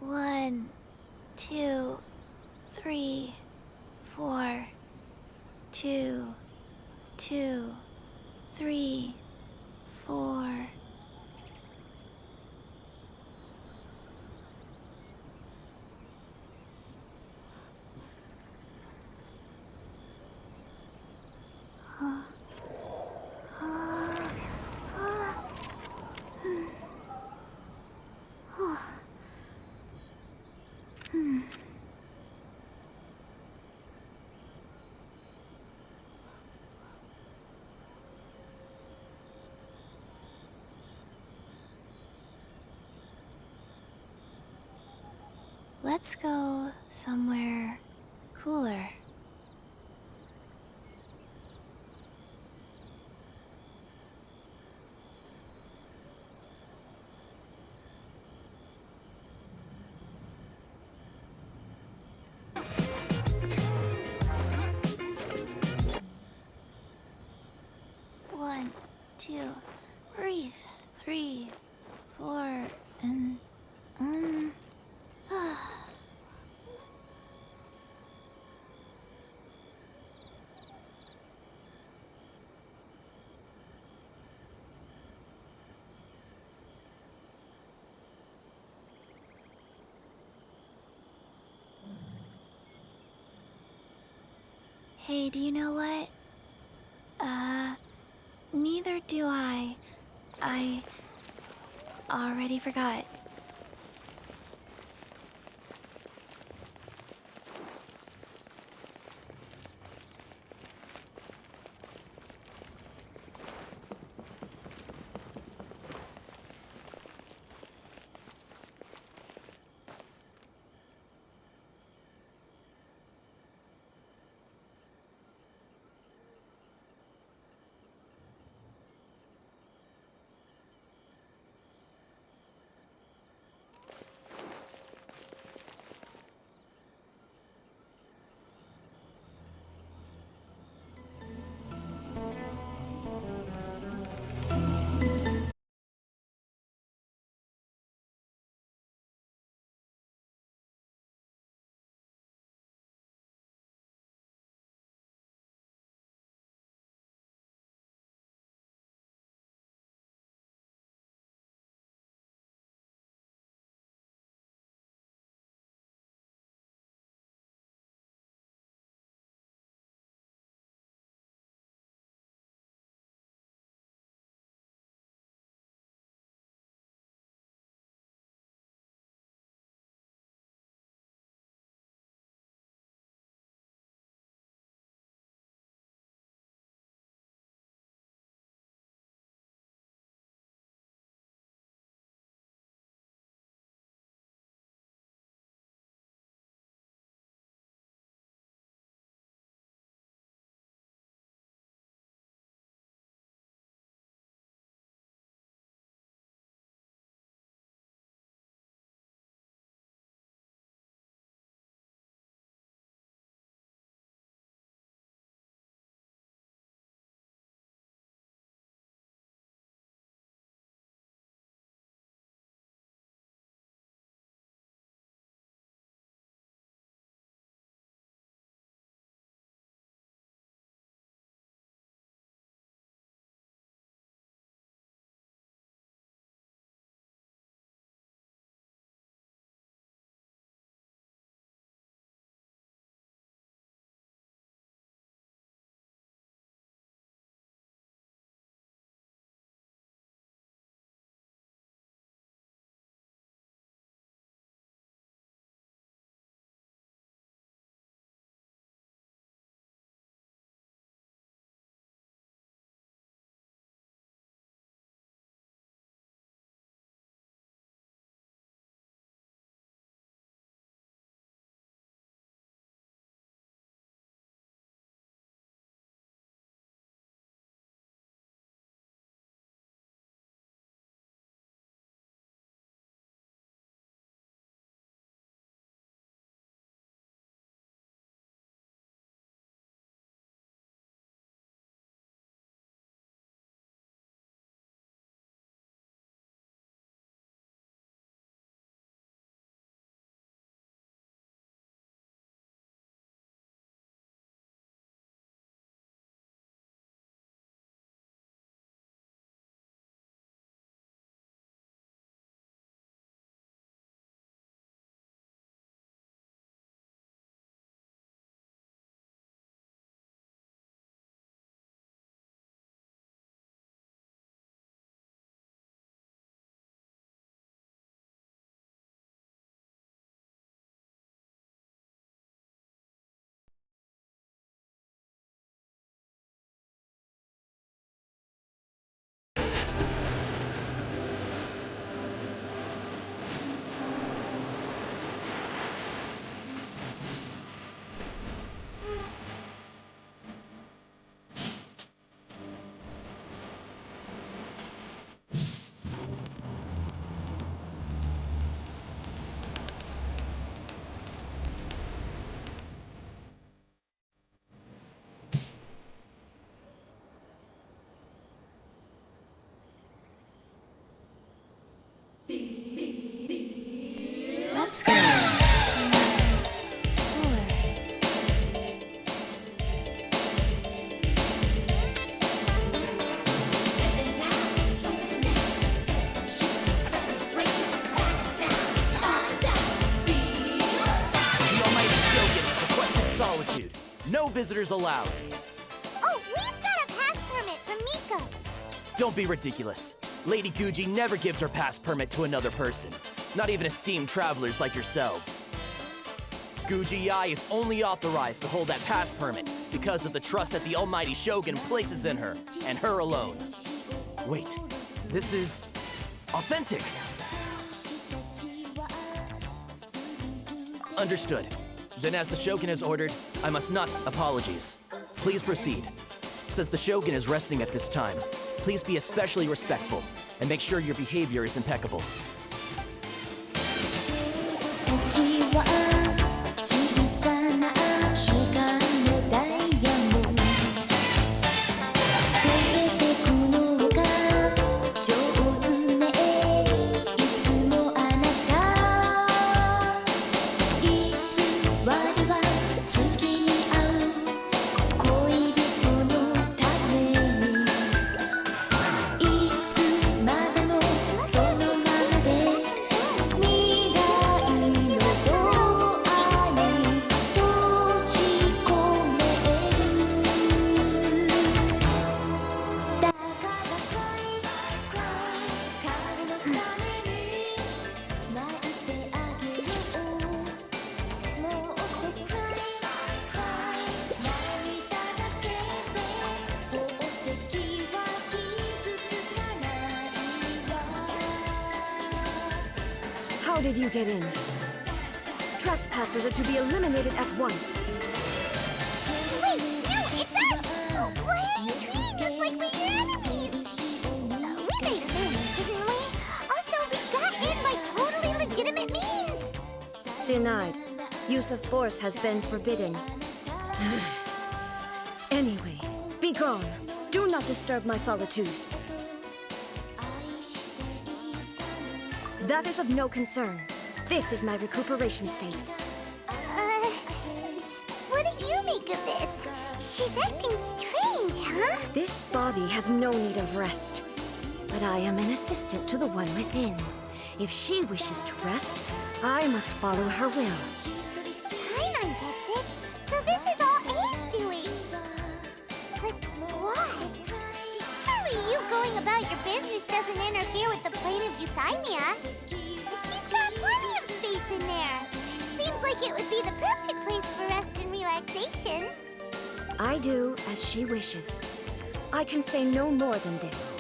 1, 2, 3, 4. 2, 2, 3, 4. Let's go somewhere cooler. One, two, breathe. 3, 4, and Hey, do you know what? Neither do I. I already forgot. Solitude. No visitors allowed. Oh, we've got a pass permit from Miko. Don't be ridiculous. Lady Guji never gives her pass permit to another person. Not even esteemed travelers like yourselves. Guji Yai is only authorized to hold that pass permit because of the trust that the almighty Shogun places in her, and her alone. Wait, this is authentic. Understood. Then as the Shogun has ordered, I must not apologies. Please proceed. Since the Shogun is resting at this time, please be especially respectful and make sure your behavior is impeccable. How did you get in? Trespassers are to be eliminated at once. Wait, no, it's us! Oh, why are you treating us like we're your enemies? We made a move, didn't we? Also, we got in by totally legitimate means! Denied. Use of force has been forbidden. Anyway, be gone. Do not disturb my solitude. That is of no concern. This is my recuperation state. What do you make of this? She's acting strange, huh? This body has no need of rest. But I am an assistant to the one within. If she wishes to rest, I must follow her will. Paimon gets it. So this is all A's doing. But why? Surely you going about your business doesn't interfere with the plane of euthymia. She's got plenty of space in there. Seems like it would be the perfect place for rest and relaxation. I do as she wishes. I can say no more than this.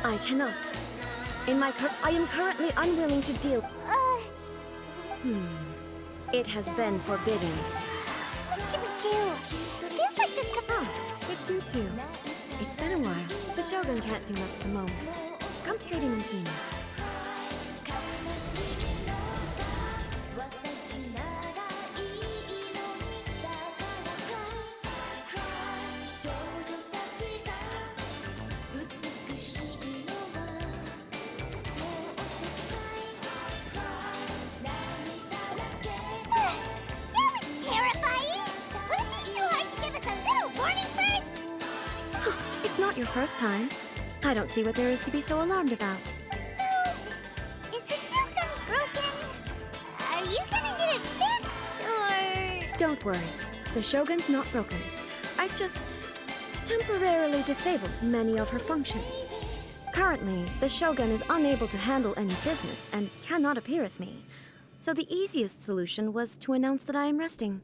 I cannot. I am currently unwilling to deal. It has been forbidden. What should we do? Feels like this could... Ah, it's you too. It's been a while. The Shogun can't do much at the moment. Come straight in and see me. It's not your first time. I don't see what there is to be so alarmed about. So, is the Shogun broken? Are you gonna get it fixed, or...? Don't worry. The Shogun's not broken. I've just temporarily disabled many of her functions. Currently, the Shogun is unable to handle any business and cannot appear as me. So the easiest solution was to announce that I am resting.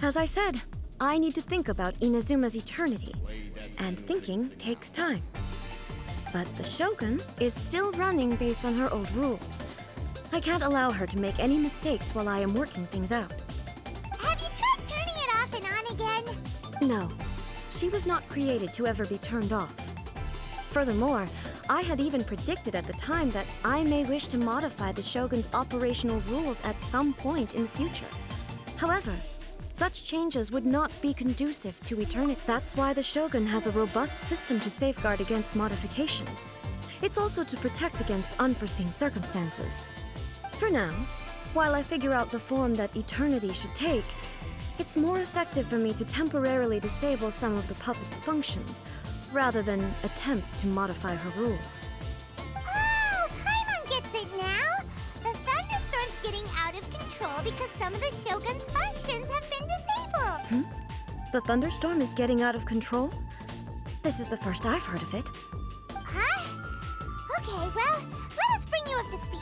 As I said, I need to think about Inazuma's eternity, and thinking takes time. But the Shogun is still running based on her old rules. I can't allow her to make any mistakes while I am working things out. Have you tried turning it off and on again? No, she was not created to ever be turned off. Furthermore, I had even predicted at the time that I may wish to modify the Shogun's operational rules at some point in the future. However, such changes would not be conducive to eternity. That's why the Shogun has a robust system to safeguard against modification. It's also to protect against unforeseen circumstances. For now, while I figure out the form that eternity should take, it's more effective for me to temporarily disable some of the puppet's functions, rather than attempt to modify her rules. Oh, Paimon gets it now! The thunderstorm's getting out of control because some of the Shogun's functions have been disabled. The thunderstorm is getting out of control? This is the first I've heard of it. Huh? Okay, well, let us bring you up to speed.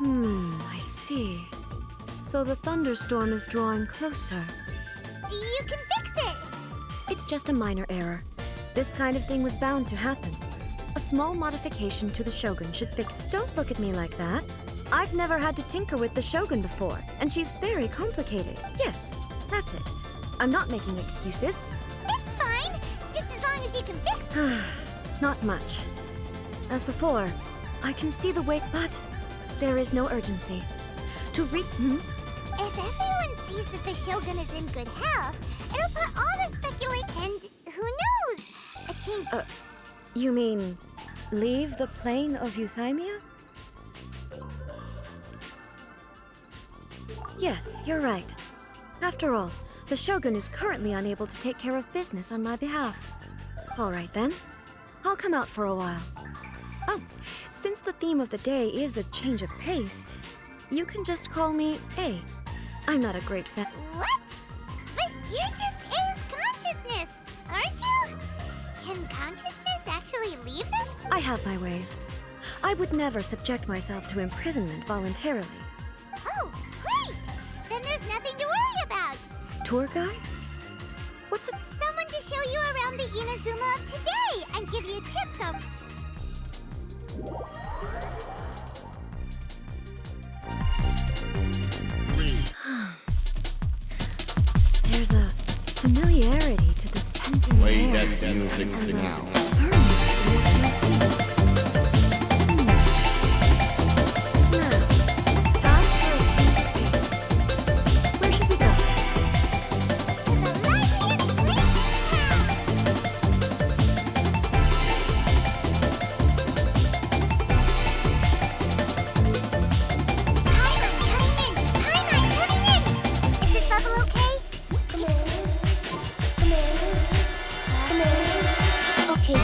I see. So the thunderstorm is drawing closer. You can fix it! It's just a minor error. This kind of thing was bound to happen. A small modification to the Shogun should fix it. Don't look at me like that. I've never had to tinker with the Shogun before, and she's very complicated. Yes, that's it. I'm not making excuses. It's fine, just as long as you can fix Not much. As before, I can see the way, but there is no urgency. If everyone sees that the Shogun is in good health, it'll put all the speculation and who knows? A king. You mean leave the plane of Euthymia? Yes, you're right. After all, the Shogun is currently unable to take care of business on my behalf. All right then. I'll come out for a while. Oh, since the theme of the day is a change of pace, you can just call me A. I'm not a great fan. What? But you're just A's consciousness, aren't you? Can consciousness actually leave this? I have my ways. I would never subject myself to imprisonment voluntarily. Oh, great! Then there's nothing to worry about. Tour guides? What's it? Someone to show you around the Inazuma of today and give you tips on... There's a familiarity to the scent in the Play air. that music now. Firmness beneath my feet. Now, time for a change of pace. Where should we go? To the liveliest place in town! Paimon coming in! Is this bubble okay? Okay,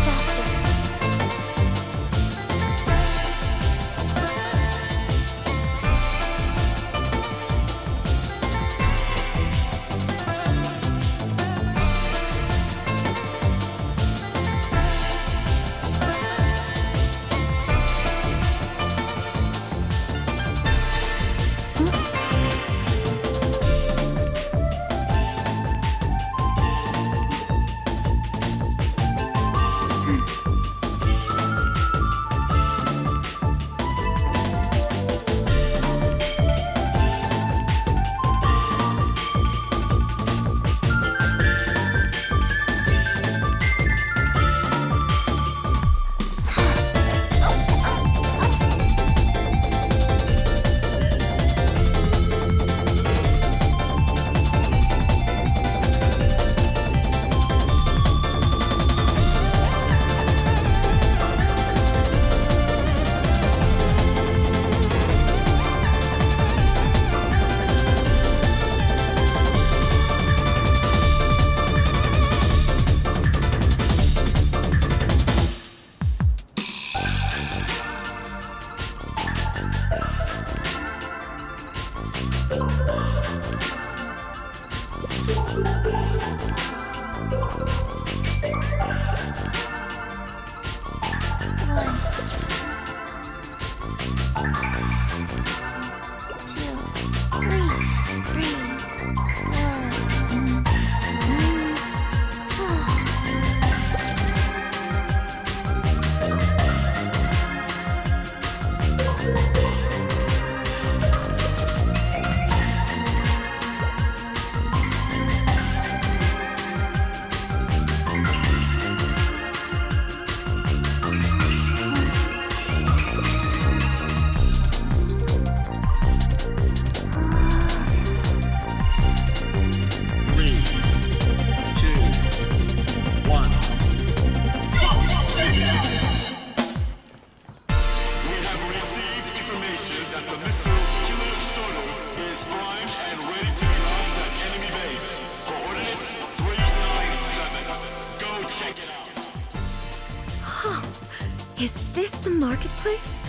Is this the marketplace?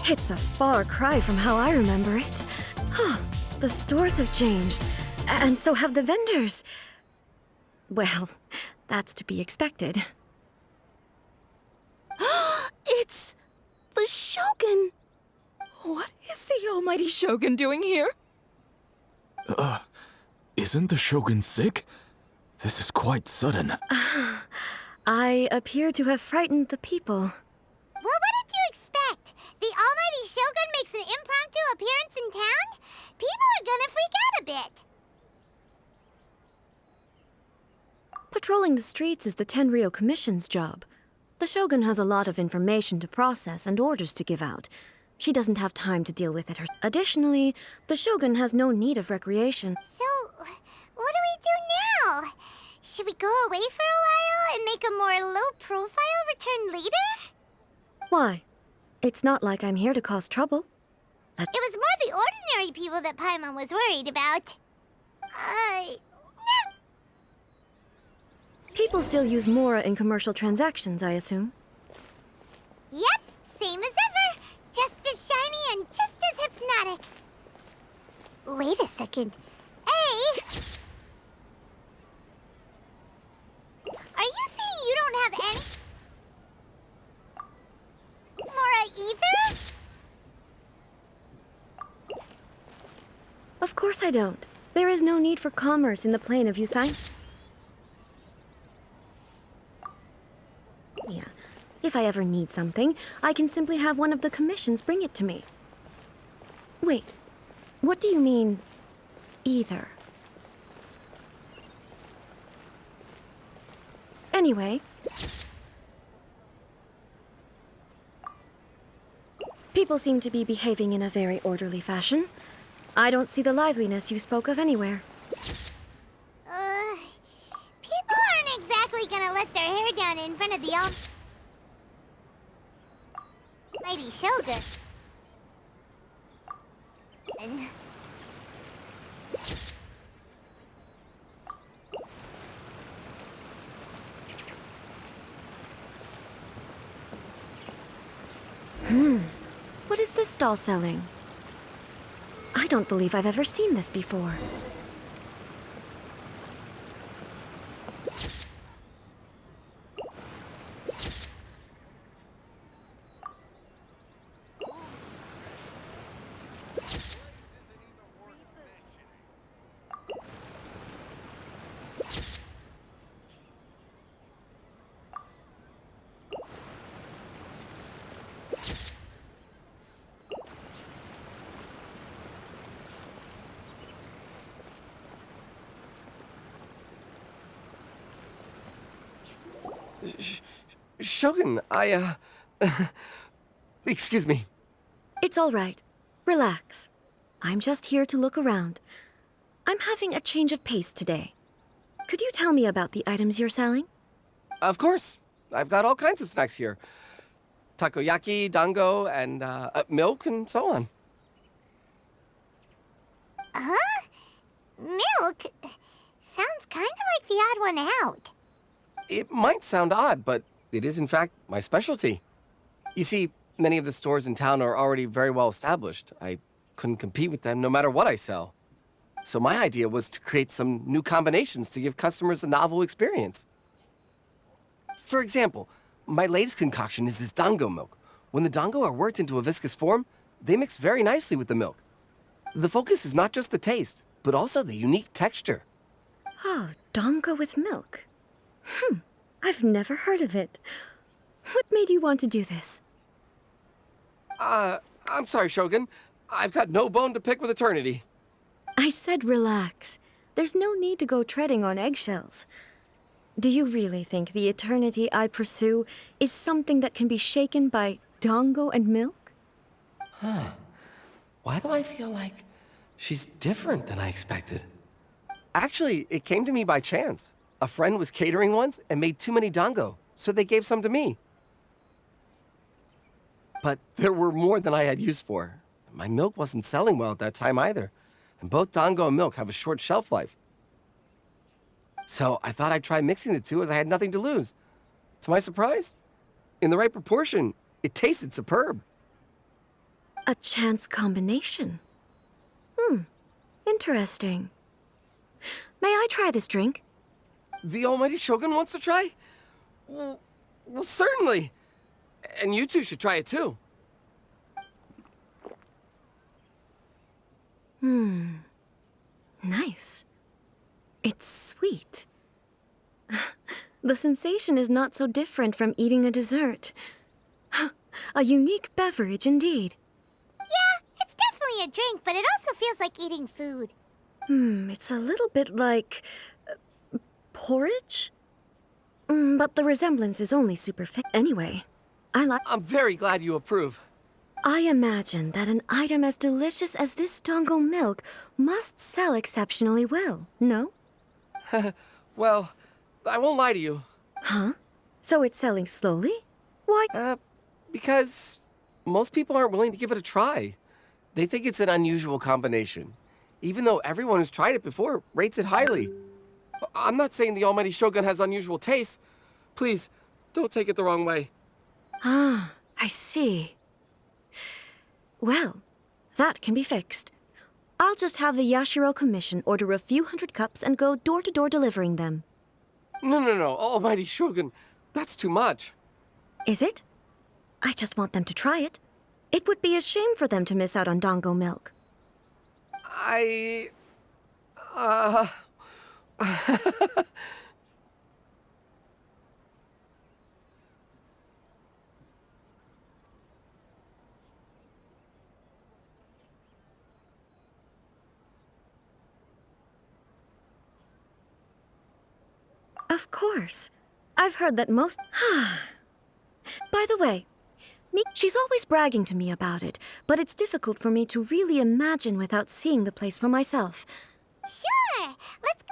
It's a far cry from how I remember it. Huh, the stores have changed, and so have the vendors. Well, that's to be expected. It's the Shogun! What is the almighty Shogun doing here? Isn't the Shogun sick? This is quite sudden. I appear to have frightened the people. Well, what did you expect? The almighty Shogun makes an impromptu appearance in town? People are gonna freak out a bit. Patrolling the streets is the Tenryou Commission's job. The Shogun has a lot of information to process and orders to give out. She doesn't have time to deal with it herself. Additionally, the Shogun has no need of recreation. So, what do we do now? Should we go away for a while and make a more low-profile return later? Why? It's not like I'm here to cause trouble. It was more the ordinary people that Paimon was worried about. People still use Mora in commercial transactions, I assume. Yep, same as ever. Just as shiny and just as hypnotic. Wait a second. Hey! Are you saying you don't have any... Mora either? Of course I don't. There is no need for commerce in the plane of Yuthain. Yeah. If I ever need something, I can simply have one of the commissions bring it to me. Wait, what do you mean, either? Anyway, people seem to be behaving in a very orderly fashion. I don't see the liveliness you spoke of anywhere. People aren't exactly gonna let their hair down in front of the almighty Shogun. And... What is this stall selling? I don't believe I've ever seen this before. Shogun, excuse me. It's all right. Relax. I'm just here to look around. I'm having a change of pace today. Could you tell me about the items you're selling? Of course. I've got all kinds of snacks here. Takoyaki, dango, and milk, and so on. Huh? Milk? Sounds kind of like the odd one out. It might sound odd, but it is in fact my specialty. You see, many of the stores in town are already very well established. I couldn't compete with them no matter what I sell. So my idea was to create some new combinations to give customers a novel experience. For example, my latest concoction is this dango milk. When the dango are worked into a viscous form, they mix very nicely with the milk. The focus is not just the taste, but also the unique texture. Oh, dango with milk. I've never heard of it. What made you want to do this? I'm sorry, Shogun. I've got no bone to pick with eternity. I said relax. There's no need to go treading on eggshells. Do you really think the eternity I pursue is something that can be shaken by dango and milk? Why do I feel like she's different than I expected? Actually, it came to me by chance. A friend was catering once and made too many dango, so they gave some to me. But there were more than I had use for. My milk wasn't selling well at that time either, and both dango and milk have a short shelf life. So I thought I'd try mixing the two as I had nothing to lose. To my surprise, In the right proportion, it tasted superb. A chance combination. Interesting. May I try this drink? The almighty Shogun wants to try? Well, certainly. And you two should try it too. Nice. It's sweet. The sensation is not so different from eating a dessert. A unique beverage indeed. Yeah, it's definitely a drink, but it also feels like eating food. It's a little bit like porridge? But the resemblance is only superficial. Anyway, I'm very glad you approve. I imagine that an item as delicious as this Dango milk must sell exceptionally well, no? Well, I won't lie to you. Huh? So it's selling slowly? Why? Because most people aren't willing to give it a try. They think it's an unusual combination, even though everyone who's tried it before rates it highly. I'm not saying the almighty Shogun has unusual tastes. Please, don't take it the wrong way. Ah, I see. Well, that can be fixed. I'll just have the Yashiro Commission order a few hundred cups and go door to door delivering them. No, almighty Shogun, that's too much. Is it? I just want them to try it. It would be a shame for them to miss out on Dango milk. Of course. I've heard that most... By the way, she's always bragging to me about it, but it's difficult for me to really imagine without seeing the place for myself. Sure, let's...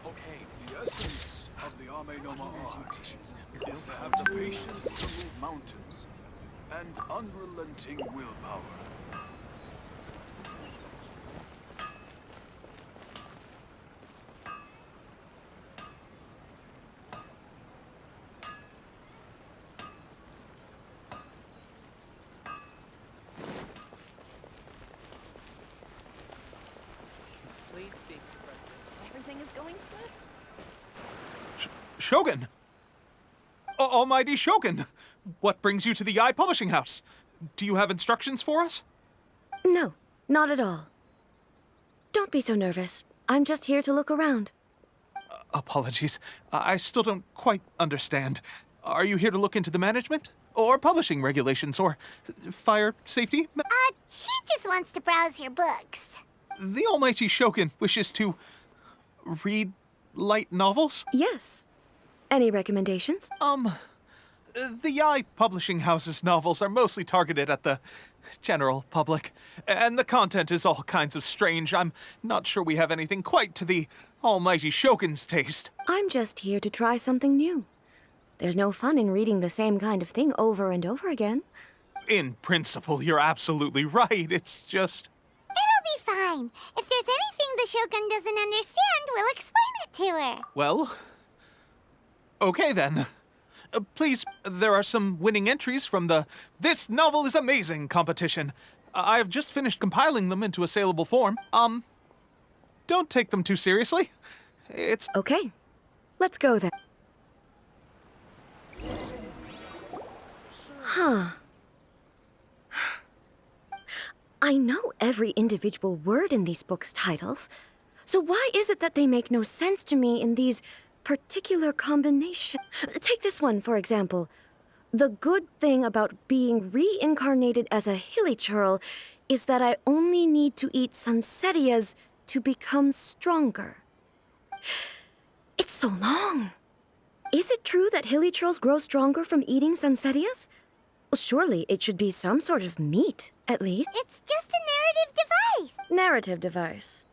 Okay. The essence of the Ame no Ma art is to have the patience to move mountains and unrelenting willpower. Please speak to President. Everything is going smooth. Shogun! Almighty Shogun! What brings you to the Yae Publishing House? Do you have instructions for us? No, not at all. Don't be so nervous. I'm just here to look around. Apologies. I still don't quite understand. Are you here to look into the management? Or publishing regulations? Or fire safety? She just wants to browse your books. The Almighty Shogun wishes to read light novels? Yes. Any recommendations? The Yae Publishing House's novels are mostly targeted at the general public, and the content is all kinds of strange. I'm not sure we have anything quite to the Almighty Shogun's taste. I'm just here to try something new. There's no fun in reading the same kind of thing over and over again. In principle, you're absolutely right. It's just... It'll be fine. If there's anything the Shogun doesn't understand, we'll explain it to her. Well... Okay then. Please, there are some winning entries from the This Novel is Amazing competition. I've just finished compiling them into a saleable form. Don't take them too seriously. It's... Okay. Let's go then. Huh. I know every individual word in these books' titles, so why is it that they make no sense to me in these particular combinations? Take this one, for example. The good thing about being reincarnated as a hilly churl is that I only need to eat Sansetia's to become stronger. It's so long. Is it true that hilichurls grow stronger from eating Sansetias? Well, surely it should be some sort of meat, at least. It's just a narrative device. Narrative device.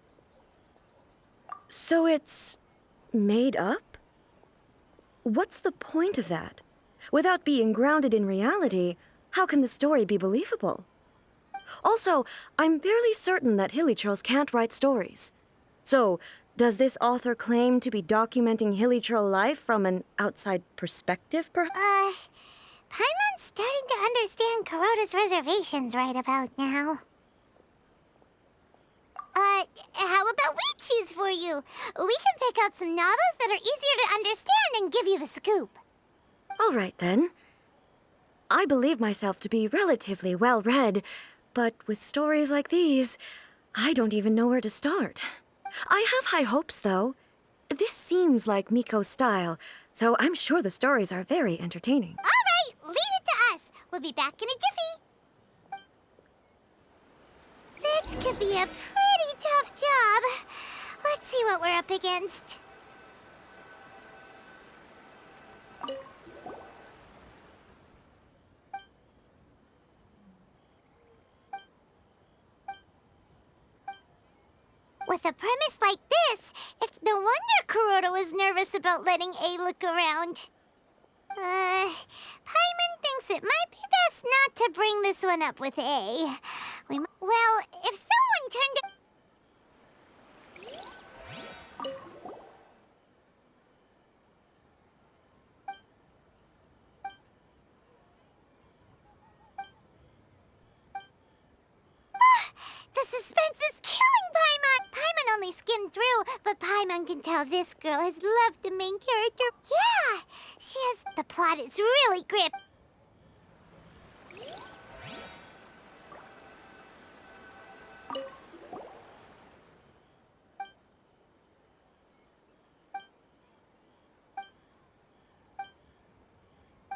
So it's made up? What's the point of that? Without being grounded in reality, how can the story be believable? Also, I'm fairly certain that hilichurls can't write stories. So, does this author claim to be documenting hilichurl life from an outside perspective, perhaps? Paimon's starting to understand Kuroda's reservations right about now. How about we choose for you? We can pick out some novels that are easier to understand and give you the scoop. All right, then. I believe myself to be relatively well-read, but with stories like these, I don't even know where to start. I have high hopes, though. This seems like Miko's style, so I'm sure the stories are very entertaining. All right, leave it to us. We'll be back in a jiffy. This could be a pretty tough job. Let's see what we're up against. With a premise like this, it's no wonder Kuroda was nervous about letting A look around. Paimon thinks it might be best not to bring this one up with A. Well, if someone turned to... The suspense is killing Paimon! Paimon only skimmed through, but Paimon can tell this girl has loved the main character. Yeah, she has... The plot is really gripping.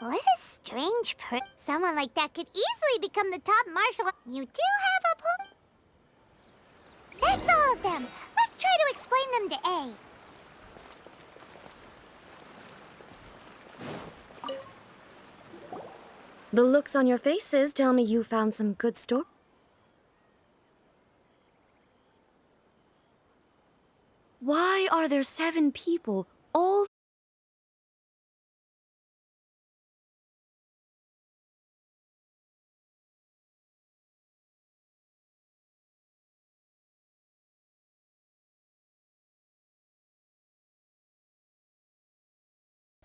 What a strange someone like that could easily become the top martial... You do have a point. That's all of them. Let's try to explain them to A. The looks on your faces tell me you found some good story. Why are there 7 people, all...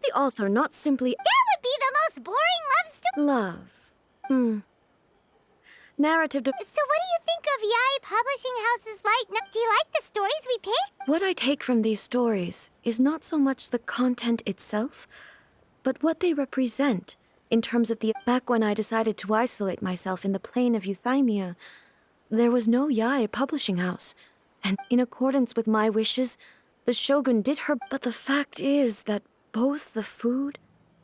The author not simply... That would be the most boring love story. Love. Narrative So what do you think of Yae Publishing House's like? Do you like the stories we pick? What I take from these stories is not so much the content itself, but what they represent in terms of the... Back when I decided to isolate myself in the plane of Euthymia, there was no Yae Publishing House, and in accordance with my wishes, the Shogun did her... But the fact is that both the food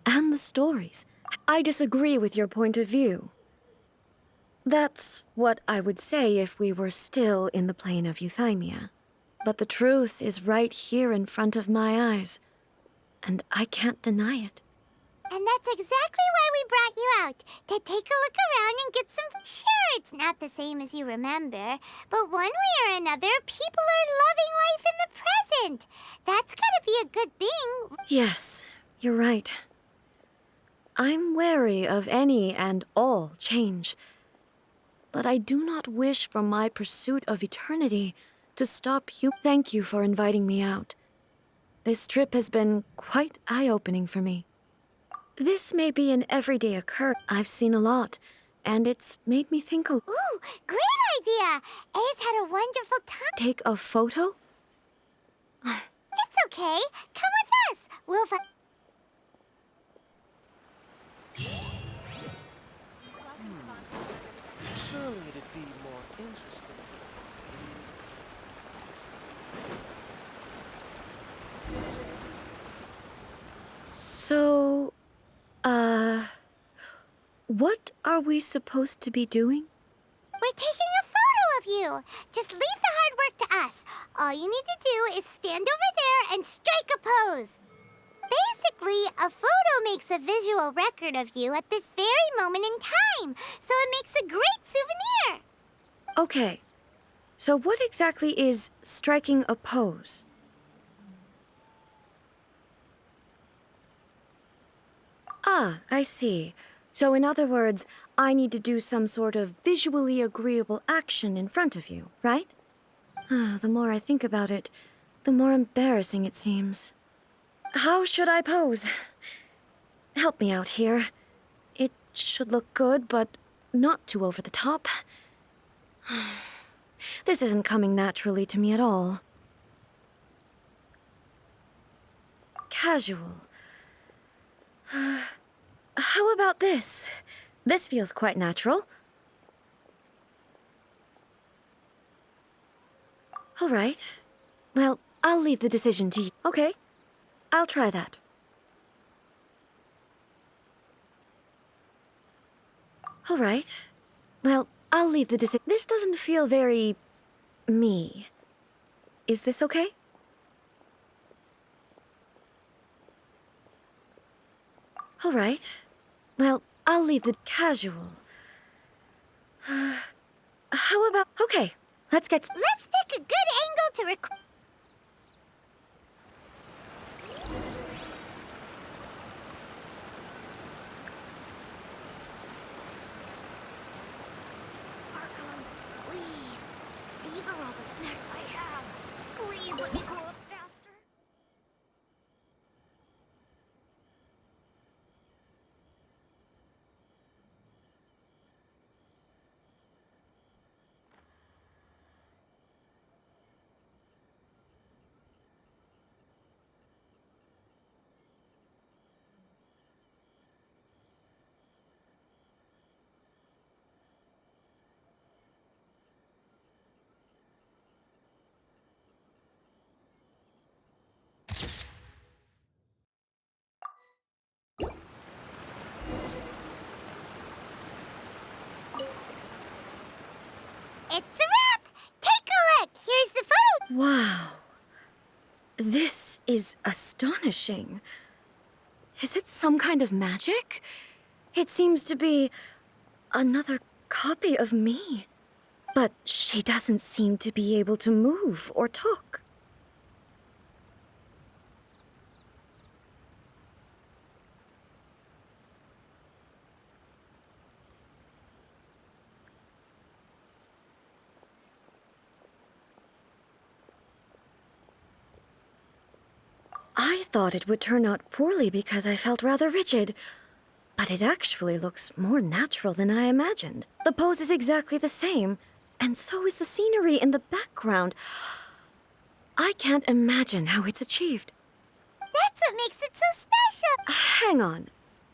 and the stories... I disagree with your point of view. That's what I would say if we were still in the plane of Euthymia. But the truth is right here in front of my eyes, and I can't deny it. And that's exactly why we brought you out, to take a look around and get some... Sure, it's not the same as you remember, but one way or another, people are loving life in the present. That's gotta be a good thing. Yes, you're right. I'm wary of any and all change. But I do not wish for my pursuit of eternity to stop you. Thank you for inviting me out. This trip has been quite eye-opening for me. This may be an everyday occurrence. I've seen a lot, and it's made me think a... Ooh, great idea! A's had a wonderful time. Take a photo? It's okay. Come with us. We'll find... Surely it'd be more interesting. So, what are we supposed to be doing? We're taking a photo of you. Just leave the hard work to us. all you need to do is stand over there and strike a pose. Basically, a photo makes a visual record of you at this very moment in time, so it makes a great souvenir. Okay, so what exactly is striking a pose? Ah, I see. So in other words, I need to do some sort of visually agreeable action in front of you, right? The more I think about it, the more embarrassing it seems. How should I pose? Help me out here. It should look good, but not too over the top. This isn't coming naturally to me at all. Casual. How about this? This feels quite natural. All right. Well, I'll leave the decision to you. Okay, I'll try that. All right. Well, I'll leave the decision. This doesn't feel very... me. Is this okay? All right. Well, I'll leave the casual. How about... Okay, let's get... Let's pick a good angle to record. Archons, please. These are all the snacks I have. Please let me grow up faster. It's a wrap! Take a look! Here's the photo. Wow. This is astonishing. Is it some kind of magic? It seems to be another copy of me. But she doesn't seem to be able to move or talk. I thought it would turn out poorly because I felt rather rigid. But it actually looks more natural than I imagined. The pose is exactly the same, and so is the scenery in the background. I can't imagine how it's achieved. That's what makes it so special. Hang on.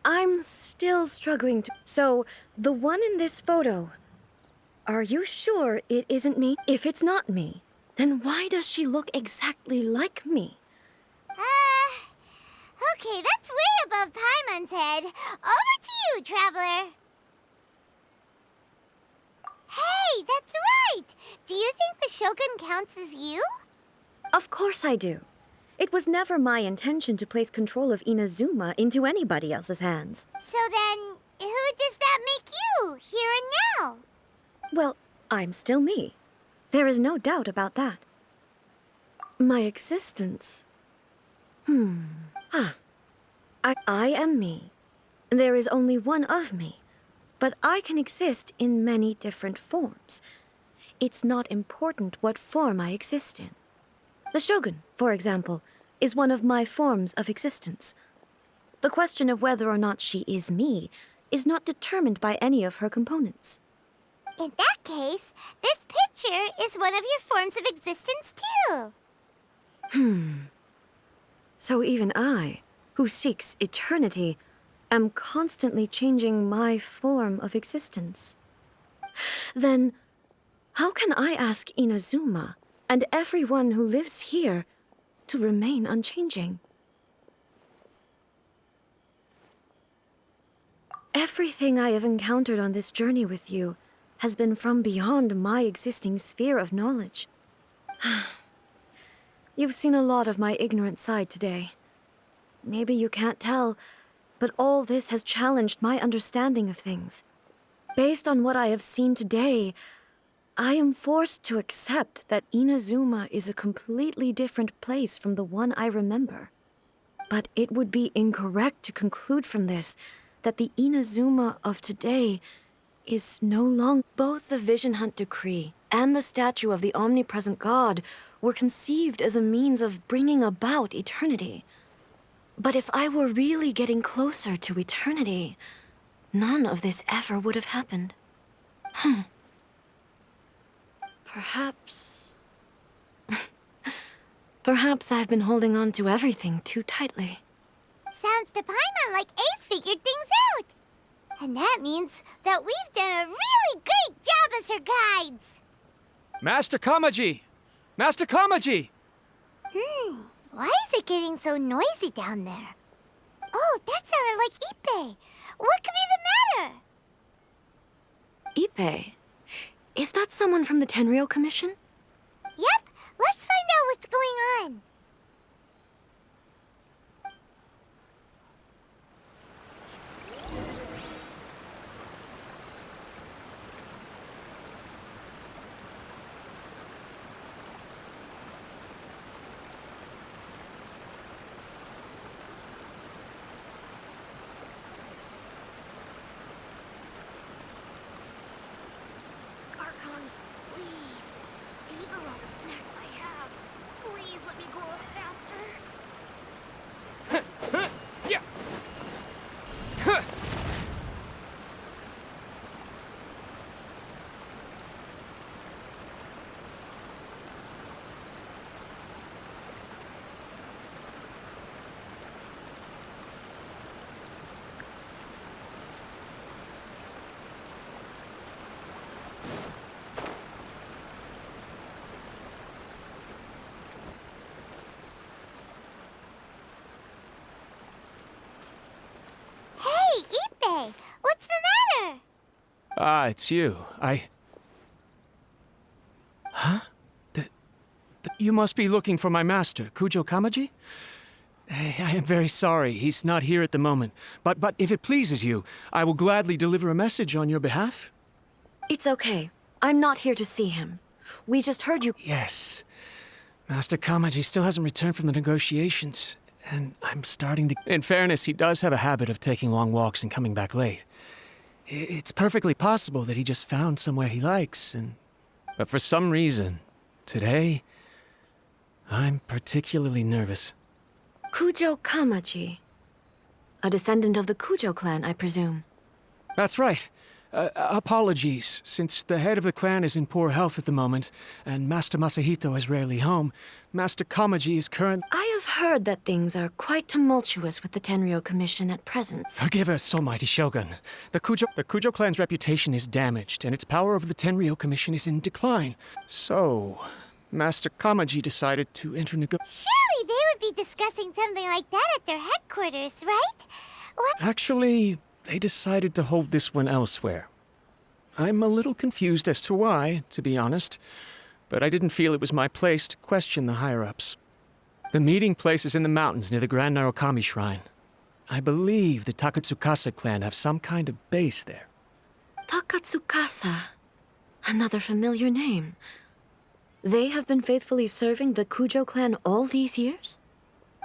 I'm still struggling to... So, the one in this photo... Are you sure it isn't me? If it's not me, then why does she look exactly like me? Okay, that's way above Paimon's head. Over to you, Traveler. Hey, that's right! Do you think the Shogun counts as you? Of course I do. It was never my intention to place control of Inazuma into anybody else's hands. So then, who does that make you, here and now? Well, I'm still me. There is no doubt about that. My existence... I am me. There is only one of me, but I can exist in many different forms. It's not important what form I exist in. The Shogun, for example, is one of my forms of existence. The question of whether or not she is me is not determined by any of her components. In that case, this picture is one of your forms of existence too. So even I, who seeks eternity, am constantly changing my form of existence. Then, how can I ask Inazuma and everyone who lives here to remain unchanging? Everything I have encountered on this journey with you has been from beyond my existing sphere of knowledge. You've seen a lot of my ignorant side today. Maybe you can't tell, but all this has challenged my understanding of things. Based on what I have seen today, I am forced to accept that Inazuma is a completely different place from the one I remember. But it would be incorrect to conclude from this that the Inazuma of today is no longer. Both the Vision Hunt Decree and the statue of the omnipresent God were conceived as a means of bringing about eternity. But if I were really getting closer to eternity, none of this ever would have happened. Perhaps... Perhaps I've been holding on to everything too tightly. Sounds to Paimon like Ace figured things out. And that means that we've done a really great job as her guides. Master Kamaji! Master Kamaji! Why is it getting so noisy down there? Oh, that sounded like Ippei. What could be the matter? Ippei? Is that someone from the Tenryou Commission? Yep, let's find out what's going on. Archons, please. These are all the snacks I have. Please let me grow up faster. Hey, Ippei, what's the matter? Ah, it's you. Huh? You must be looking for my master, Kujo Kamaji? I am very sorry, he's not here at the moment. But if it pleases you, I will gladly deliver a message on your behalf. It's okay. I'm not here to see him. We just heard you. Yes. Master Kamaji still hasn't returned from the negotiations, and I'm starting to... In fairness, he does have a habit of taking long walks and coming back late. It's perfectly possible that he just found somewhere he likes, and... But for some reason, today, I'm particularly nervous. Kujo Kamaji. A descendant of the Kujo clan, I presume. That's right. Apologies, since the head of the clan is in poor health at the moment, and Master Masahito is rarely home, Master Kamaji is current... I have heard that things are quite tumultuous with the Tenryou Commission at present. Forgive us, almighty Shogun. The Kujo clan's reputation is damaged, and its power over the Tenryou Commission is in decline. So, Master Kamaji decided to enter Surely they would be discussing something like that at their headquarters, right? What? Actually, they decided to hold this one elsewhere. I'm a little confused as to why, to be honest, but I didn't feel it was my place to question the higher-ups. The meeting place is in the mountains near the Grand Narukami Shrine. I believe the Takatsukasa clan have some kind of base there. Takatsukasa. Another familiar name. They have been faithfully serving the Kujo clan all these years?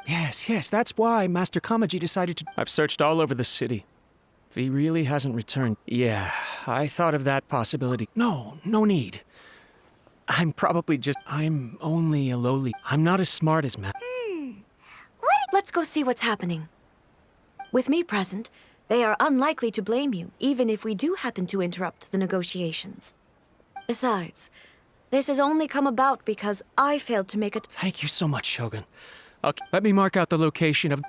Yes, that's why Master Kamaji decided to... I've searched all over the city. He really hasn't returned. Yeah, I thought of that possibility. No need. I'm only a lowly... I'm not as smart as Let's go see what's happening. With me present, they are unlikely to blame you, even if we do happen to interrupt the negotiations. Besides, this has only come about because I failed to make a... Thank you so much, Shogun. Okay, let me mark out the location of...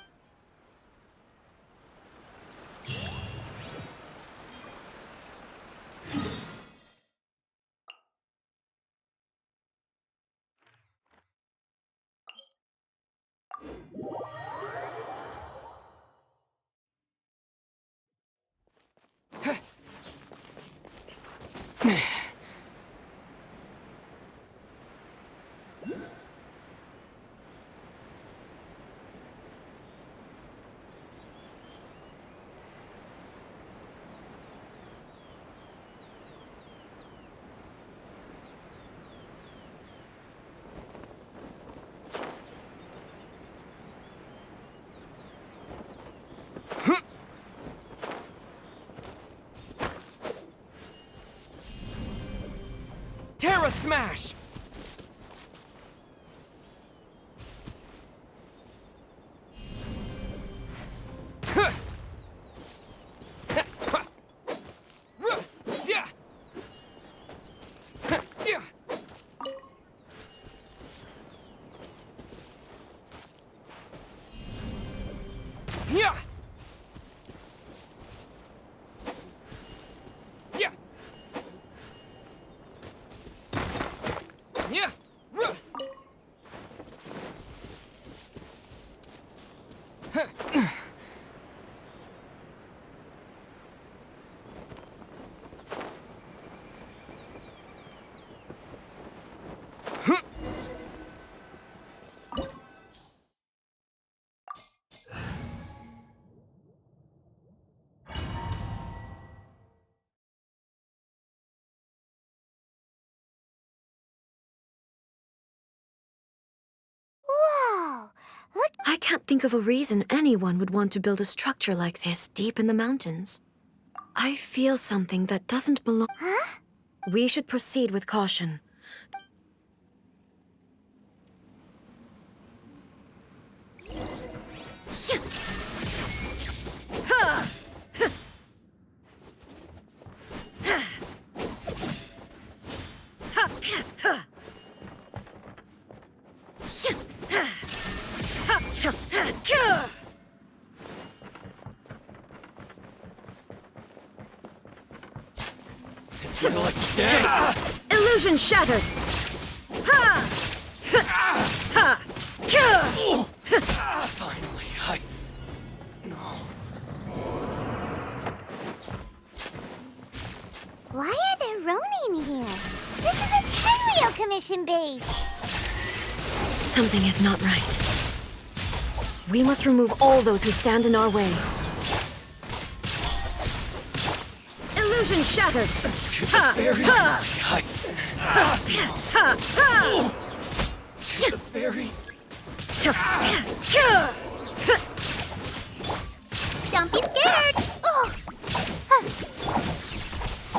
Terra Smash! Whoa! Look. I can't think of a reason anyone would want to build a structure like this deep in the mountains. I feel something that doesn't belong. Huh? We should proceed with caution. It's your lucky day! Illusion shattered! Finally, No. Why are there Ronin here? This is a Tenryou Commission base! Something is not right. We must remove all those who stand in our way. Illusion shattered! The fairy! Don't be scared! Oh.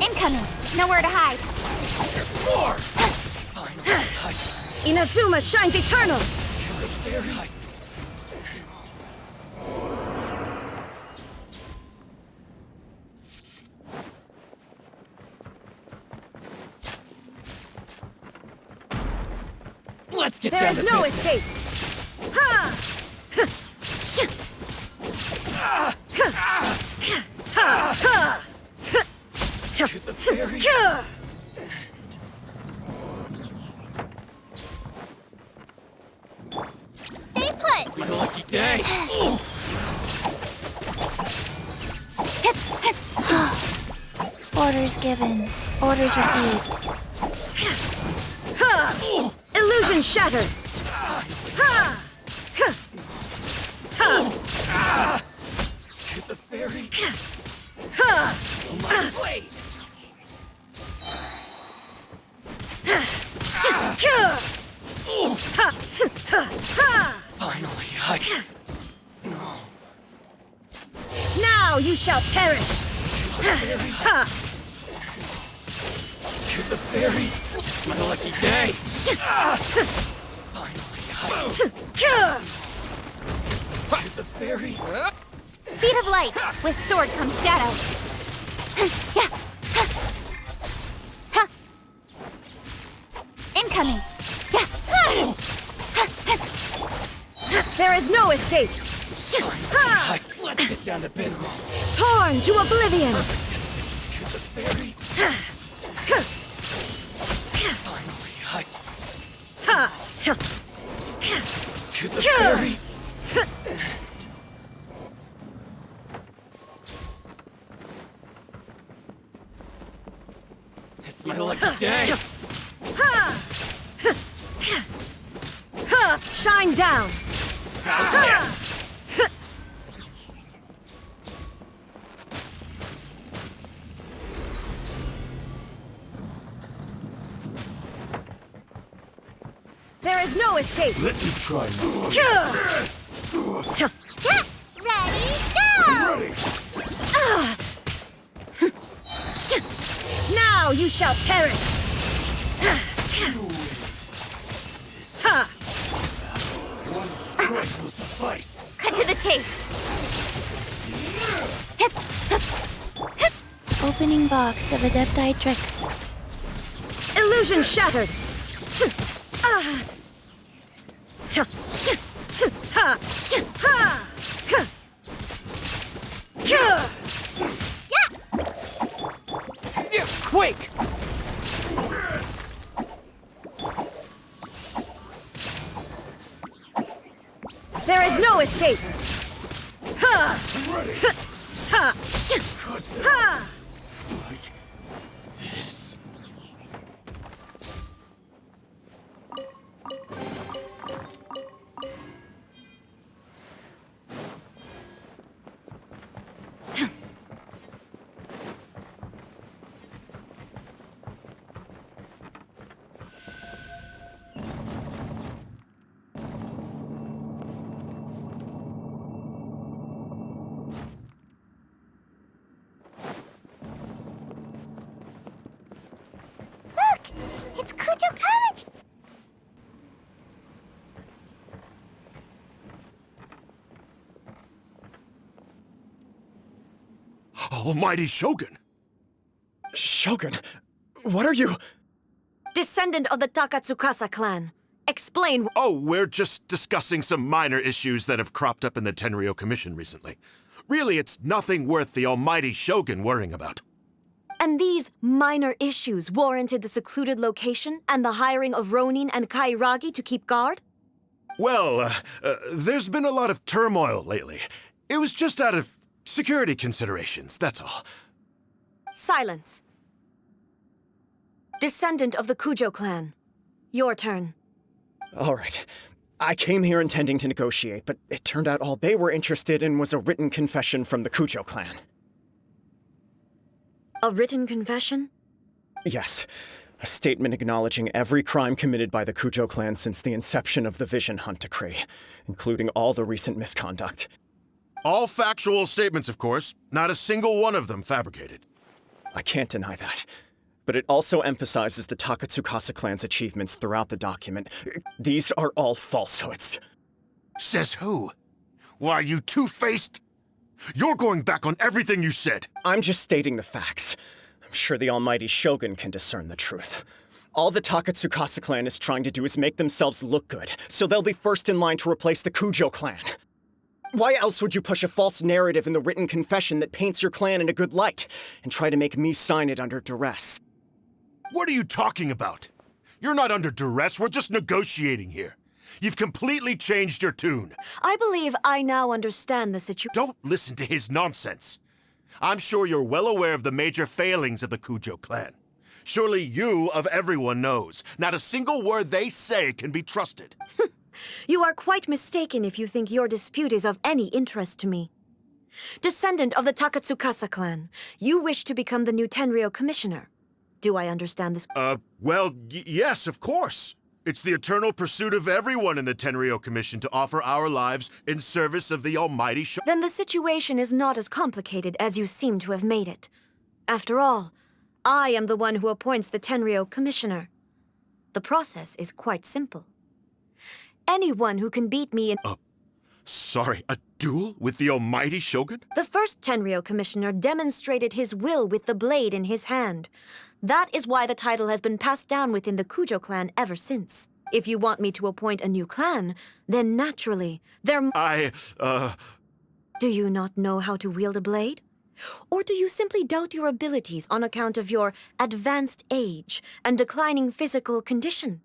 Incoming! Nowhere to hide! More! Finally, Inazuma shines eternal! The fairy! Let's get There down is to no business. escape! Ha! To the fairy! Stay put! My lucky day! Orders given. Orders received. Illusion shattered! To the fairy! My blade! Finally, No. Now you shall perish! To the fairy! It's my lucky day! Finally, To the fairy! Speed of light. With sword comes shadow. Incoming. There is no escape! Finally, let's get down to business! Torn to oblivion! To the fairy! Finally, To the fairy! It's my lucky day! Shine down! There is no escape! Let me try now. Ready, go! Now you shall perish! Ha! One strike will suffice. Cut to the chase. Hit. Opening box of Adepti tricks. Illusion shattered! Ah! Ha! Ha! Ha! Quake! There is no escape! Ha! Ha! Ha! This. Look! It's Kujo College! Almighty Shogun! Shogun, what are you? Descendant of the Takatsukasa clan. Explain. Oh, we're just discussing some minor issues that have cropped up in the Tenryo Commission recently. Really, it's nothing worth the Almighty Shogun worrying about. And these minor issues warranted the secluded location and the hiring of Ronin and Kairagi to keep guard? Well, there's been a lot of turmoil lately. It was just out of security considerations, that's all. Silence. Descendant of the Kujo clan. Your turn. All right. I came here intending to negotiate, but it turned out all they were interested in was a written confession from the Kujo clan. A written confession? Yes. A statement acknowledging every crime committed by the Kujo clan since the inception of the Vision Hunt Decree, including all the recent misconduct. All factual statements, of course. Not a single one of them fabricated. I can't deny that. But it also emphasizes the Takatsukasa clan's achievements throughout the document. These are all falsehoods. Says who? Why, you two-faced... You're going back on everything you said. I'm just stating the facts. I'm sure the almighty Shogun can discern the truth. All the Takatsukasa clan is trying to do is make themselves look good, so they'll be first in line to replace the Kujo clan. Why else would you push a false narrative in the written confession that paints your clan in a good light, and try to make me sign it under duress? What are you talking about? You're not under duress, we're just negotiating here. You've completely changed your tune. I believe I now understand the situation. Don't listen to his nonsense. I'm sure you're well aware of the major failings of the Kujo clan. Surely you, of everyone, knows. Not a single word they say can be trusted. You are quite mistaken if you think your dispute is of any interest to me. Descendant of the Takatsukasa clan, you wish to become the new Tenryo commissioner. Do I understand this? Well, yes, of course. It's the eternal pursuit of everyone in the Tenryo Commission to offer our lives in service of the almighty Then the situation is not as complicated as you seem to have made it. After all, I am the one who appoints the Tenryo commissioner. The process is quite simple. Anyone who can beat me in... Sorry, a duel with the almighty Shogun? The first Tenryo commissioner demonstrated his will with the blade in his hand. That is why the title has been passed down within the Kujo clan ever since. If you want me to appoint a new clan, then naturally, there... Do you not know how to wield a blade? Or do you simply doubt your abilities on account of your advanced age and declining physical condition?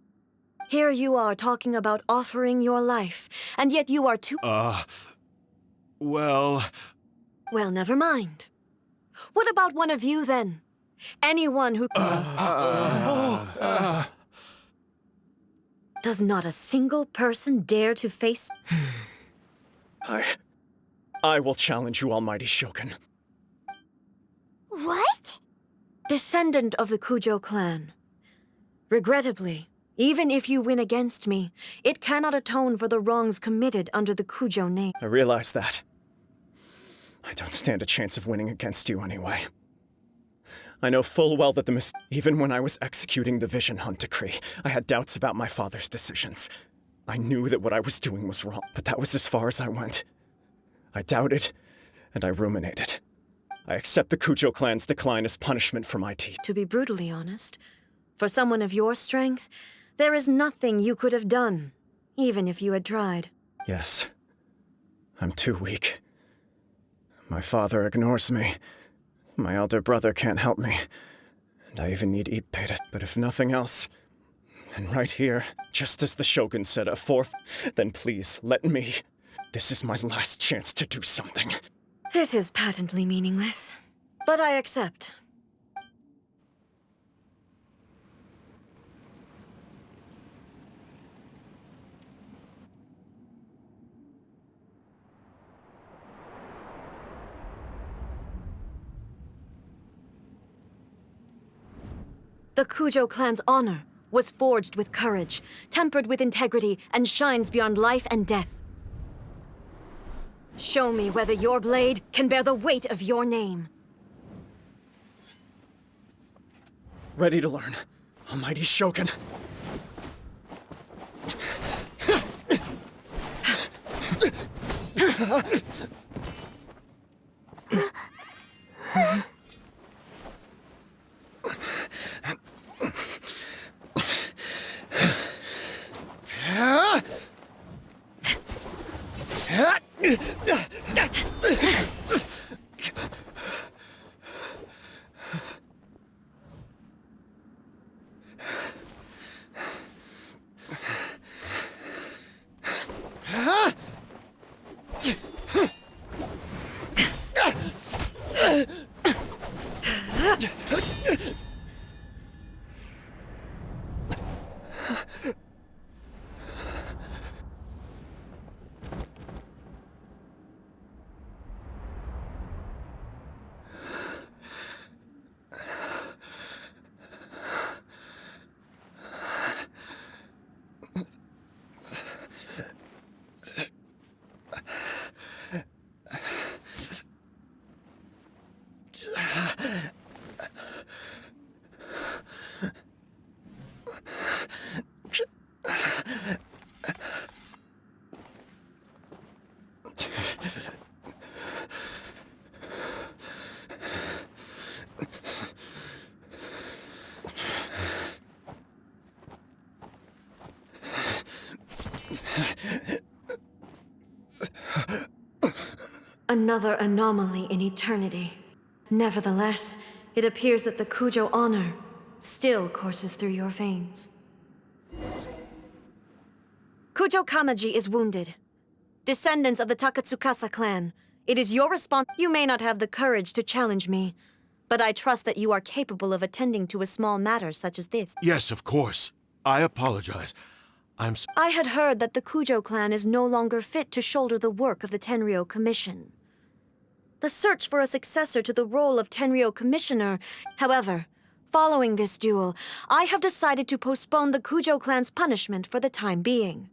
Here you are talking about offering your life, and yet you are too... Well, never mind. What about one of you, then? Anyone who... Does not a single person dare to face... I will challenge you, almighty Shogun. What? Descendant of the Kujo clan. Regrettably, even if you win against me, it cannot atone for the wrongs committed under the Kujo name. I realize that. I don't stand a chance of winning against you anyway. I know full well that even when I was executing the Vision Hunt decree, I had doubts about my father's decisions. I knew that what I was doing was wrong, but that was as far as I went. I doubted, and I ruminated. I accept the Kujo clan's decline as punishment for my deed. To be brutally honest, for someone of your strength, there is nothing you could have done, even if you had tried. Yes. I'm too weak. My father ignores me. My elder brother can't help me. And I even need Ippei, but if nothing else, and right here, just as the Shogun said, a fourth, then please, let me. This is my last chance to do something. This is patently meaningless, but I accept. The Kujo clan's honor was forged with courage, tempered with integrity, and shines beyond life and death. Show me whether your blade can bear the weight of your name. Ready to learn. Almighty Shogun. Another anomaly in eternity. Nevertheless, it appears that the Kujo honor still courses through your veins. Kujo Kamaji is wounded. Descendants of the Takatsukasa clan, it is your You may not have the courage to challenge me, but I trust that you are capable of attending to a small matter such as this. Yes, of course. I apologize. I had heard that the Kujo clan is no longer fit to shoulder the work of the Tenryou Commission. The search for a successor to the role of Tenryou Commissioner. However, following this duel, I have decided to postpone the Kujo clan's punishment for the time being.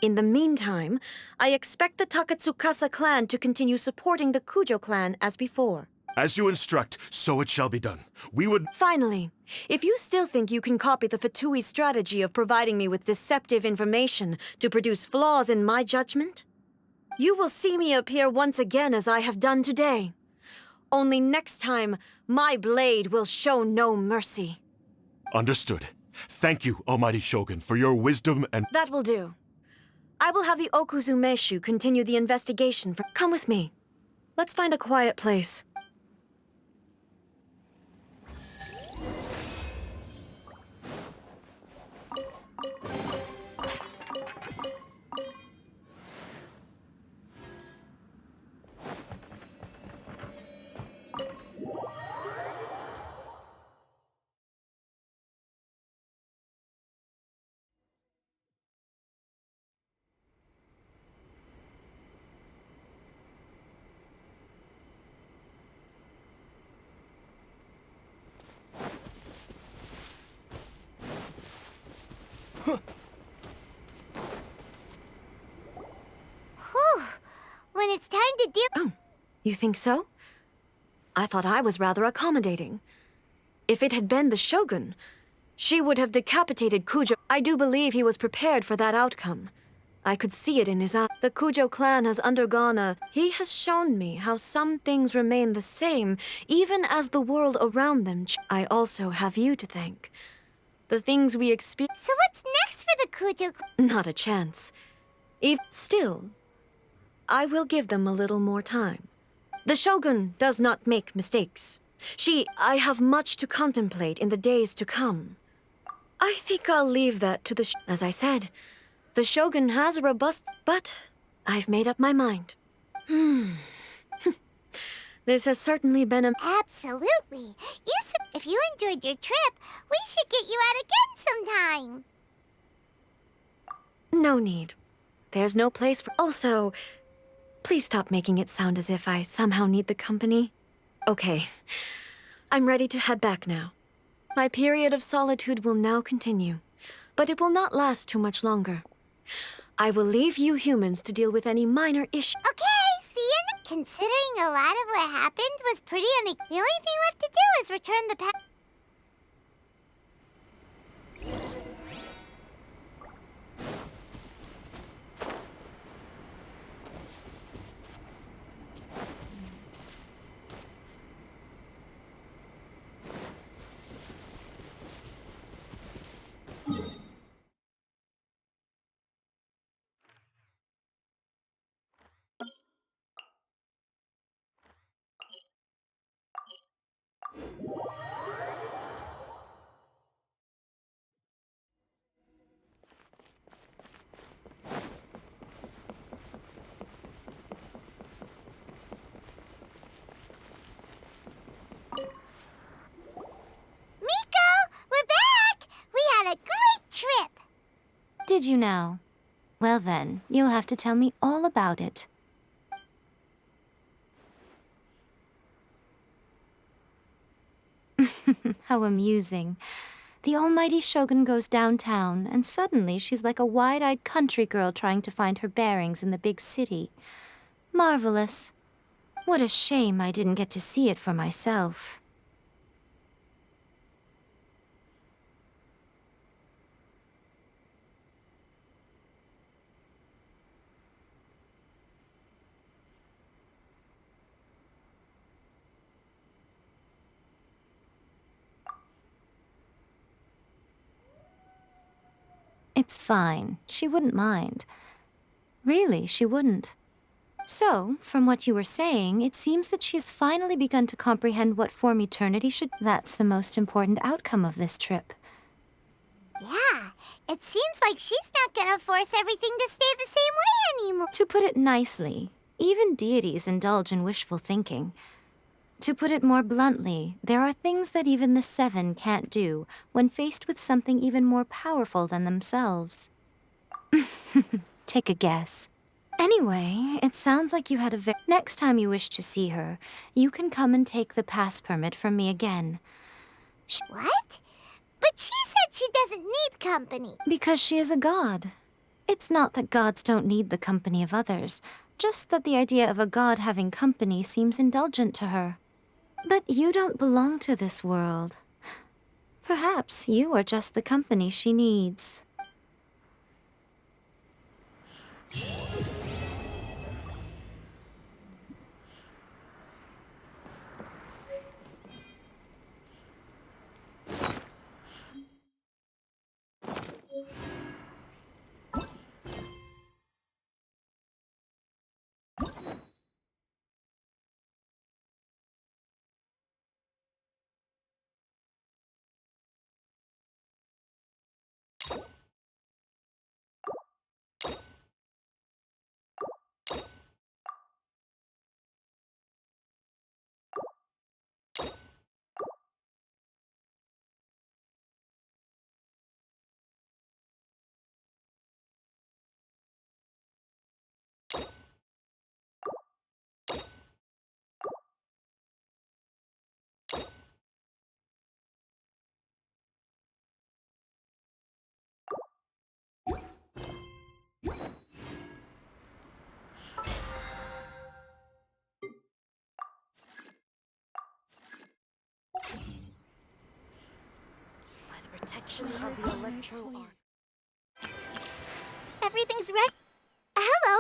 In the meantime, I expect the Takatsukasa clan to continue supporting the Kujo clan as before. As you instruct, so it shall be done. We would... Finally, if you still think you can copy the Fatui strategy of providing me with deceptive information to produce flaws in my judgment, you will see me appear once again as I have done today. Only next time, my blade will show no mercy. Understood. Thank you, Almighty Shogun, for your wisdom and... That will do. I will have the Okuzumeshu continue the investigation for... Come with me. Let's find a quiet place. Whew. When it's time to deal... Oh, you think so? I thought I was rather accommodating. If it had been the Shogun, she would have decapitated Kujo. I do believe he was prepared for that outcome. I could see it in his eyes. The Kujo clan has undergone a... He has shown me how some things remain the same, even as the world around them. I also have you to thank. The things we experience... So what's next for the Kujo clan? Not a chance. Still, I will give them a little more time. The Shogun does not make mistakes. I have much to contemplate in the days to come. I think I'll leave that to the As I said, the Shogun has a robust... But I've made up my mind. This has certainly been a... Absolutely. If you enjoyed your trip, we should get you out again sometime. No need. There's no place for... Also, please stop making it sound as if I somehow need the company. Okay. I'm ready to head back now. My period of solitude will now continue, but it will not last too much longer. I will leave you humans to deal with any minor issues. Okay, see you. Considering a lot of what happened was pretty the only thing left to do is return the past. Did you now? Well then, you'll have to tell me all about it. How amusing. The almighty Shogun goes downtown, and suddenly she's like a wide-eyed country girl trying to find her bearings in the big city. Marvelous. What a shame I didn't get to see it for myself. It's fine. She wouldn't mind. Really, she wouldn't. So, from what you were saying, it seems that she has finally begun to comprehend what form eternity should... That's the most important outcome of this trip. Yeah, it seems like she's not gonna force everything to stay the same way anymore. To put it nicely, even deities indulge in wishful thinking. To put it more bluntly, there are things that even the Seven can't do when faced with something even more powerful than themselves. Take a guess. Anyway, it sounds like you had a Next time you wish to see her, you can come and take the pass permit from me again. What? But she said she doesn't need company. Because she is a god. It's not that gods don't need the company of others, just that the idea of a god having company seems indulgent to her. But you don't belong to this world. Perhaps you are just the company she needs. collection of the electro art. Everything's ready. Hello.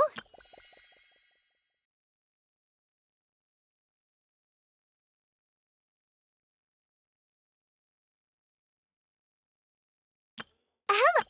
Hello.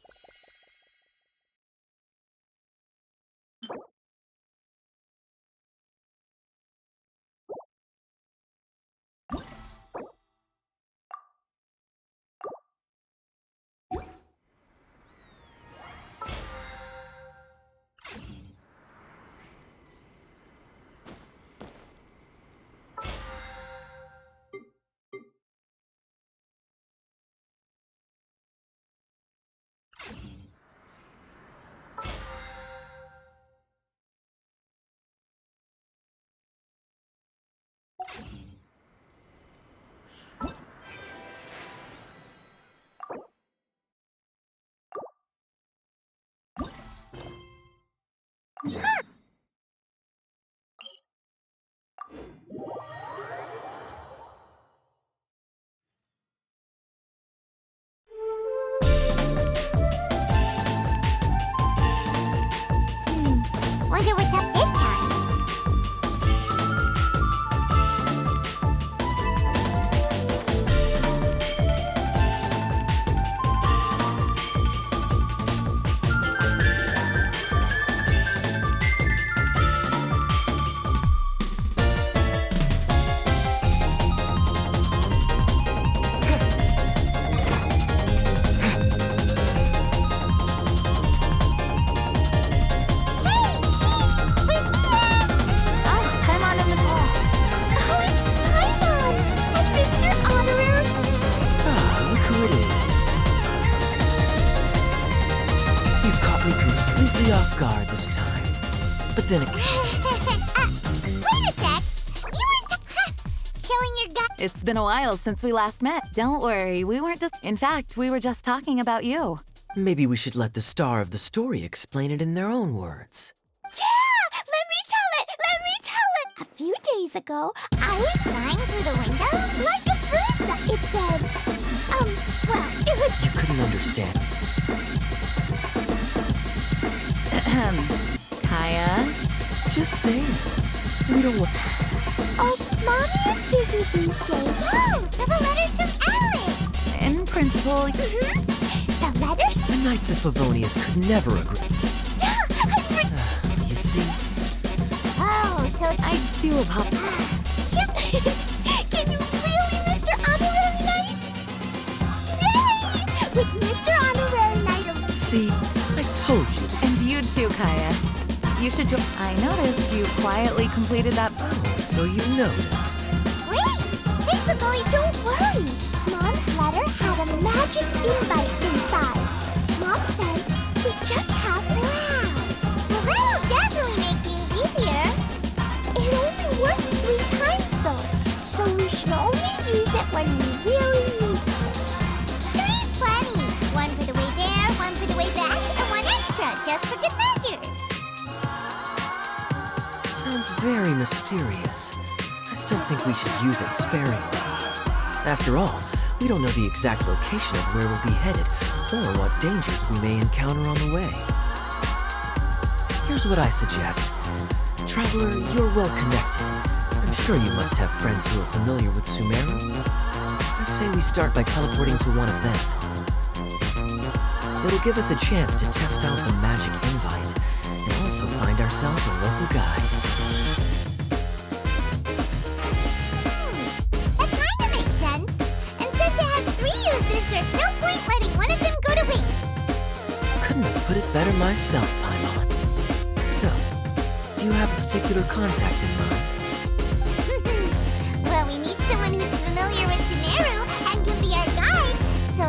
Wonder what's up this time. Off guard this time. But then Wait a sec. You weren't showing your gut. It's been a while since we last met. Don't worry, we weren't just. In fact, we were just talking about you. maybe we should let the star of the story explain it in their own words. Yeah! Let me tell it! Let me tell it! A few days ago, I was flying through the window like a bird. It said, well, it was... You couldn't understand. Kaya? Just saying. We don't want... Oh, Mommy is busy these days. Oh, so the letters from Alice. In principle... The letters? The Knights of Favonius could never agree. You see? Oh, so... I do apologize. Can you really, Mr. Honorary Knight? Yay! With Mr. Honorary Knight of... See? I told you. And you too, Kaya. You should join. I noticed you quietly completed that. Oh, so you noticed. Wait! Basically, don't worry. Mom's letter had a magic invite inside. Mom says we just have to laugh. Well, that'll definitely make things easier. It only works 3 times, though. So we should only use it when we really need to. 3's plenty. 1 for the way there, 1 for the way back, and 1 extra, just for good measure. Sounds very mysterious. I still think we should use it sparingly. After all, we don't know the exact location of where we'll be headed, or what dangers we may encounter on the way. Here's what I suggest. Traveler, you're well connected. I'm sure you must have friends who are familiar with Sumeru. I say we start by teleporting to one of them. It'll give us a chance to test out the magic invite, and also find ourselves a local guide. That kinda makes sense. And since it has 3 uses, there's no point letting one of them go to waste. Couldn't have put it better myself, Paimon. So, do you have a particular contact in mind? Well, we need someone who's familiar with Sumeru and can be our guide. So,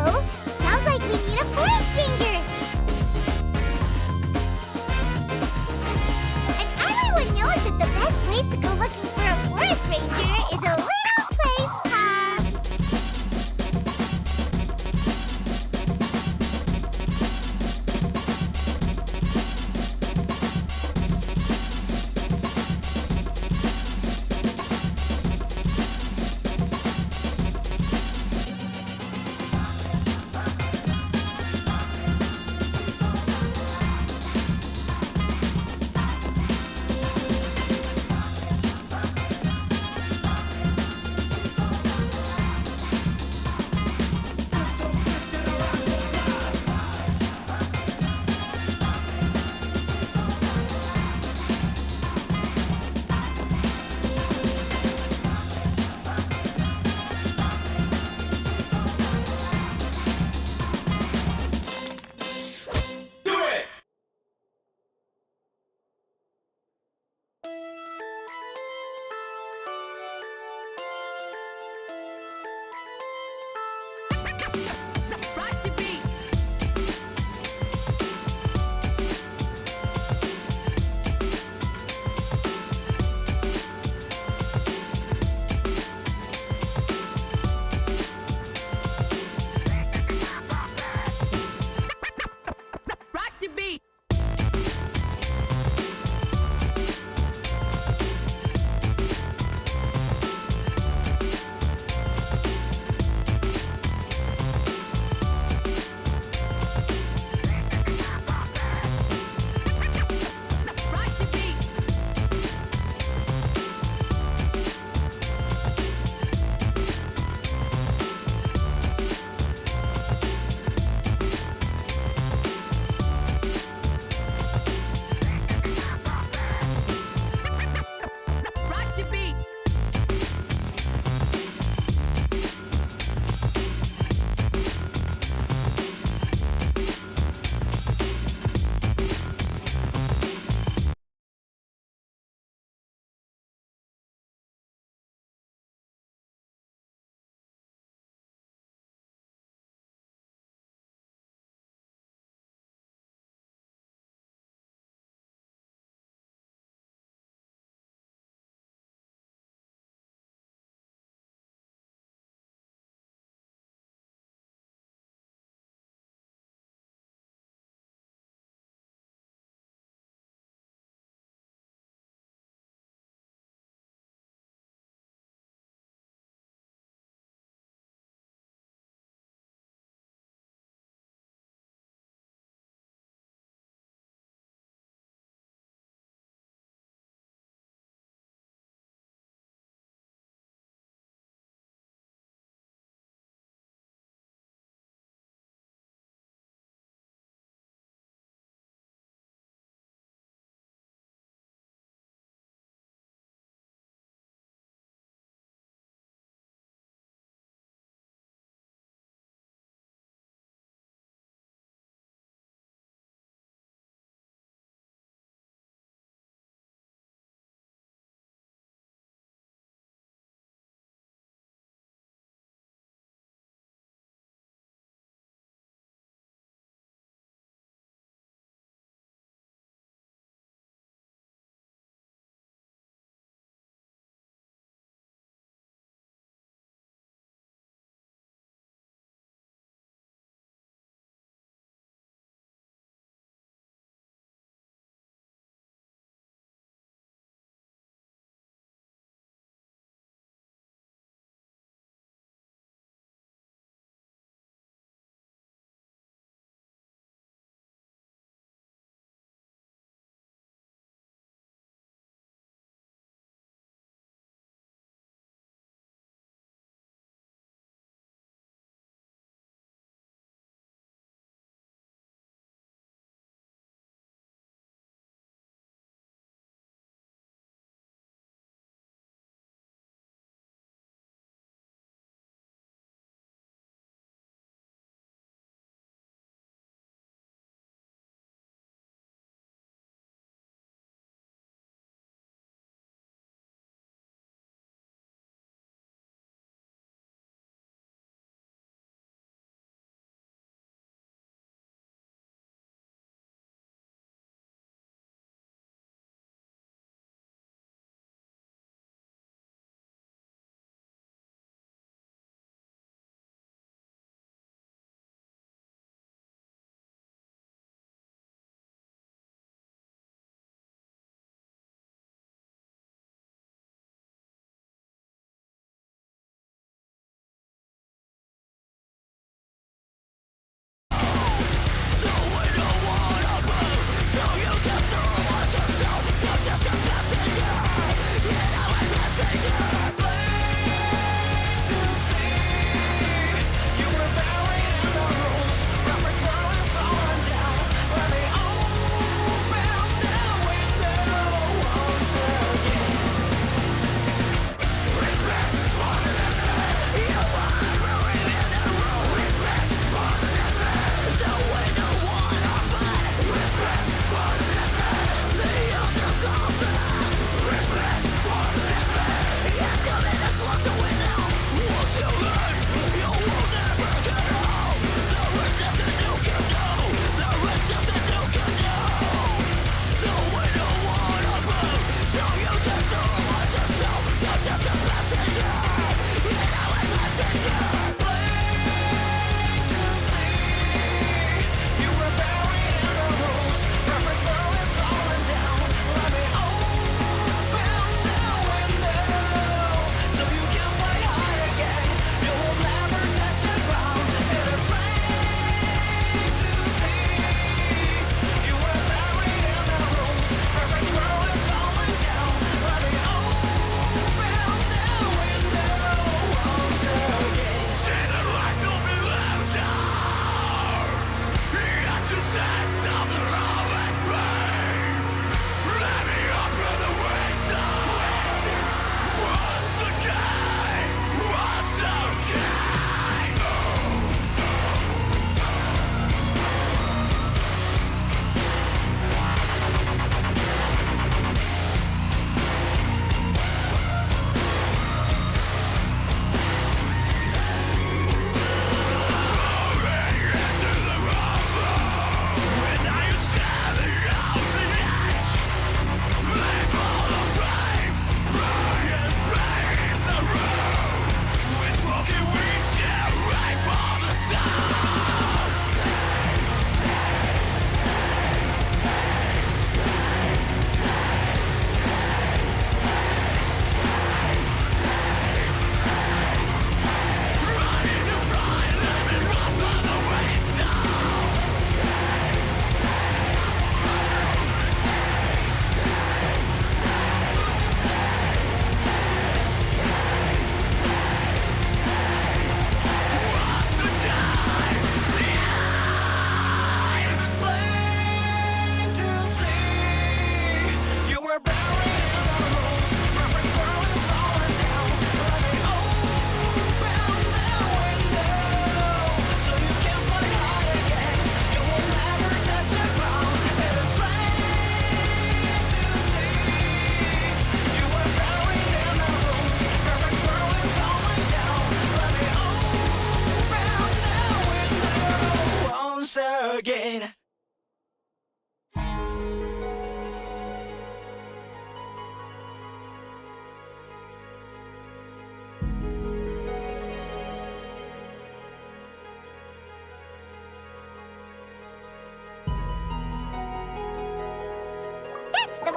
sounds like we need a forest ranger. And everyone knows that the best place to go looking for a forest ranger is a little place called...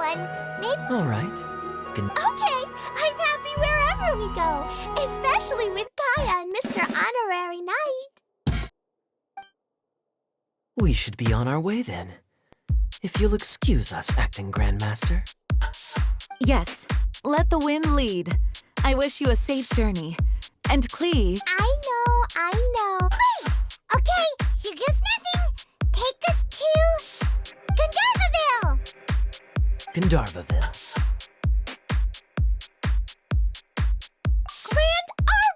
one. Maybe. All right. Okay, I'm happy wherever we go, especially with Kaya and Mr. Honorary Knight. We should be on our way then. If you'll excuse us, Acting Grandmaster. Yes, let the wind lead. I wish you a safe journey. And Clee... I know. Wait! Okay, here goes nothing. Take us to... Gandharvaville! Gandharvaville.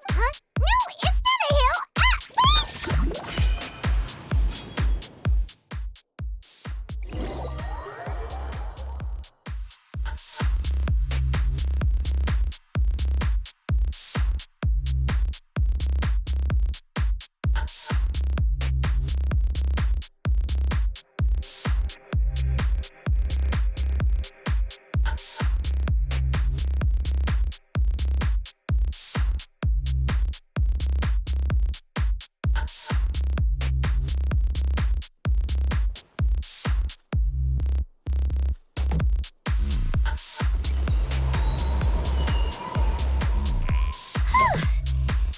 Huh? No, it's not a hill! Ah, wait!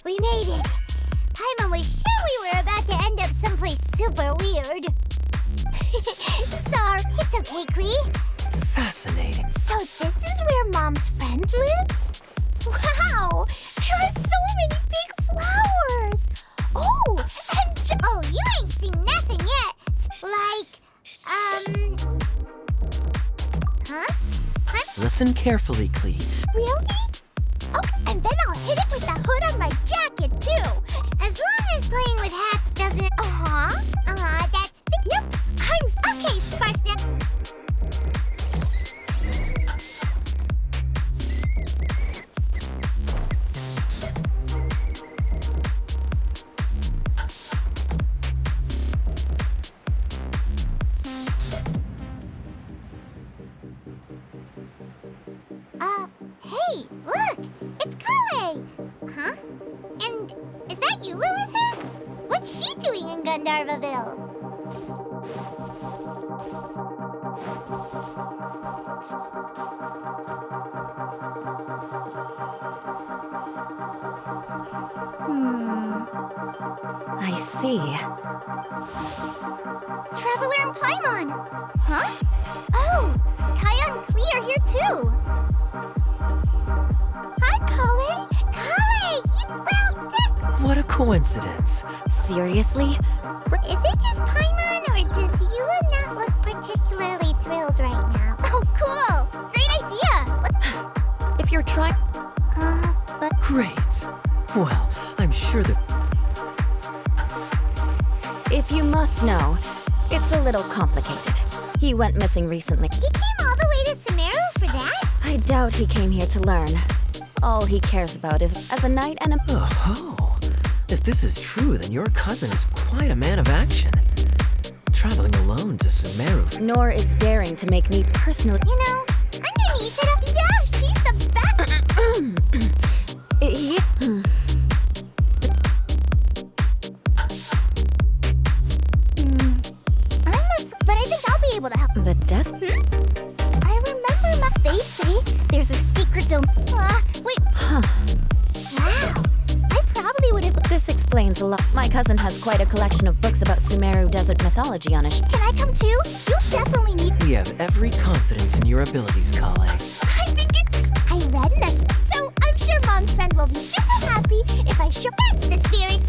We made it! Paimon was sure we were about to end up someplace super weird. Sorry, it's okay, Klee. Fascinating. So this is where Mom's friend lives? Wow! There are so many big flowers! Oh, and oh, you ain't seen nothing yet! Huh? Listen carefully, Klee. Really? Okay, and then I'll hit it with the hood on my jacket, too! As long as playing with hats doesn't... that's... Yep, okay, Sparkna. Hey, look! It's Kale! Huh? And is that Eula with her? What's she doing in Gandharvaville? I see. Traveler and Paimon! Huh? Oh! Kaya and Klee are here too! Hi, Kale! What a coincidence. Seriously? Is it just Paimon, or does Eula not look particularly thrilled right now? Oh, cool! Great idea! If you're trying... but... Great. Well, I'm sure that... If you must know, it's a little complicated. He went missing recently. He came all the way to Sumeru for that? I doubt he came here to learn. All he cares about is as a knight and a... Oh-ho. If this is true, then your cousin is quite a man of action. Traveling alone to Sumeru. Nor is daring to make me personally... You know, underneath it all... Yeah, she's the best! But I think I'll be able to help. The desk? I remember they say there's a secret wait. Huh. Wow. I probably would have... This explains a lot. My cousin has quite a collection of books about Sumeru desert mythology on his... Can I come too? You definitely need... We have every confidence in your abilities, Kale. I think it's... I read this, so I'm sure Mom's friend will be super happy if I show... That's the spirit!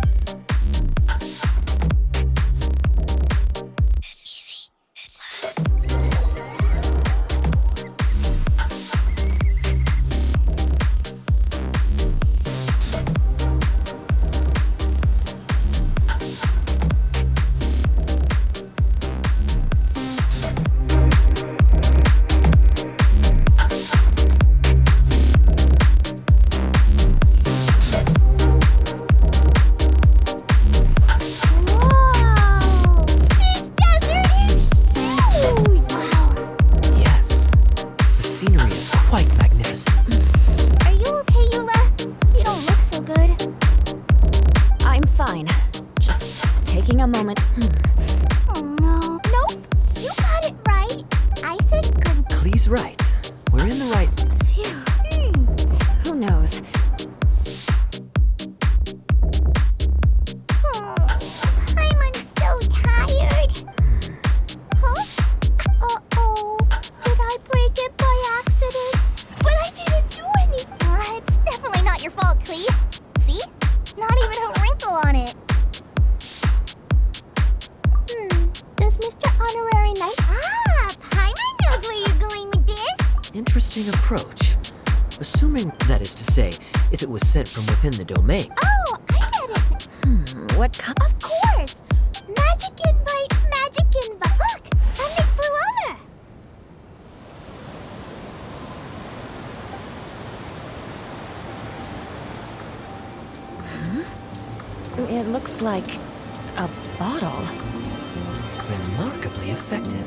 A moment. Oh no. Nope. You got it right. I said good. Klee's right. We're in the right... Who knows? I'm so tired. Huh? Uh-oh. Did I break it by accident? But I didn't do anything. It's definitely not your fault, Cleve. See? Not even a wrinkle on it. Does Mr. Honorary Knight... Ah, Paimon knows where you're going with this. Interesting approach. Assuming, that is to say, if it was sent from within the domain. Oh, I get it. What Of course. Magic invite, magic invite. Look, something flew over. It looks like a bottle. Remarkably effective.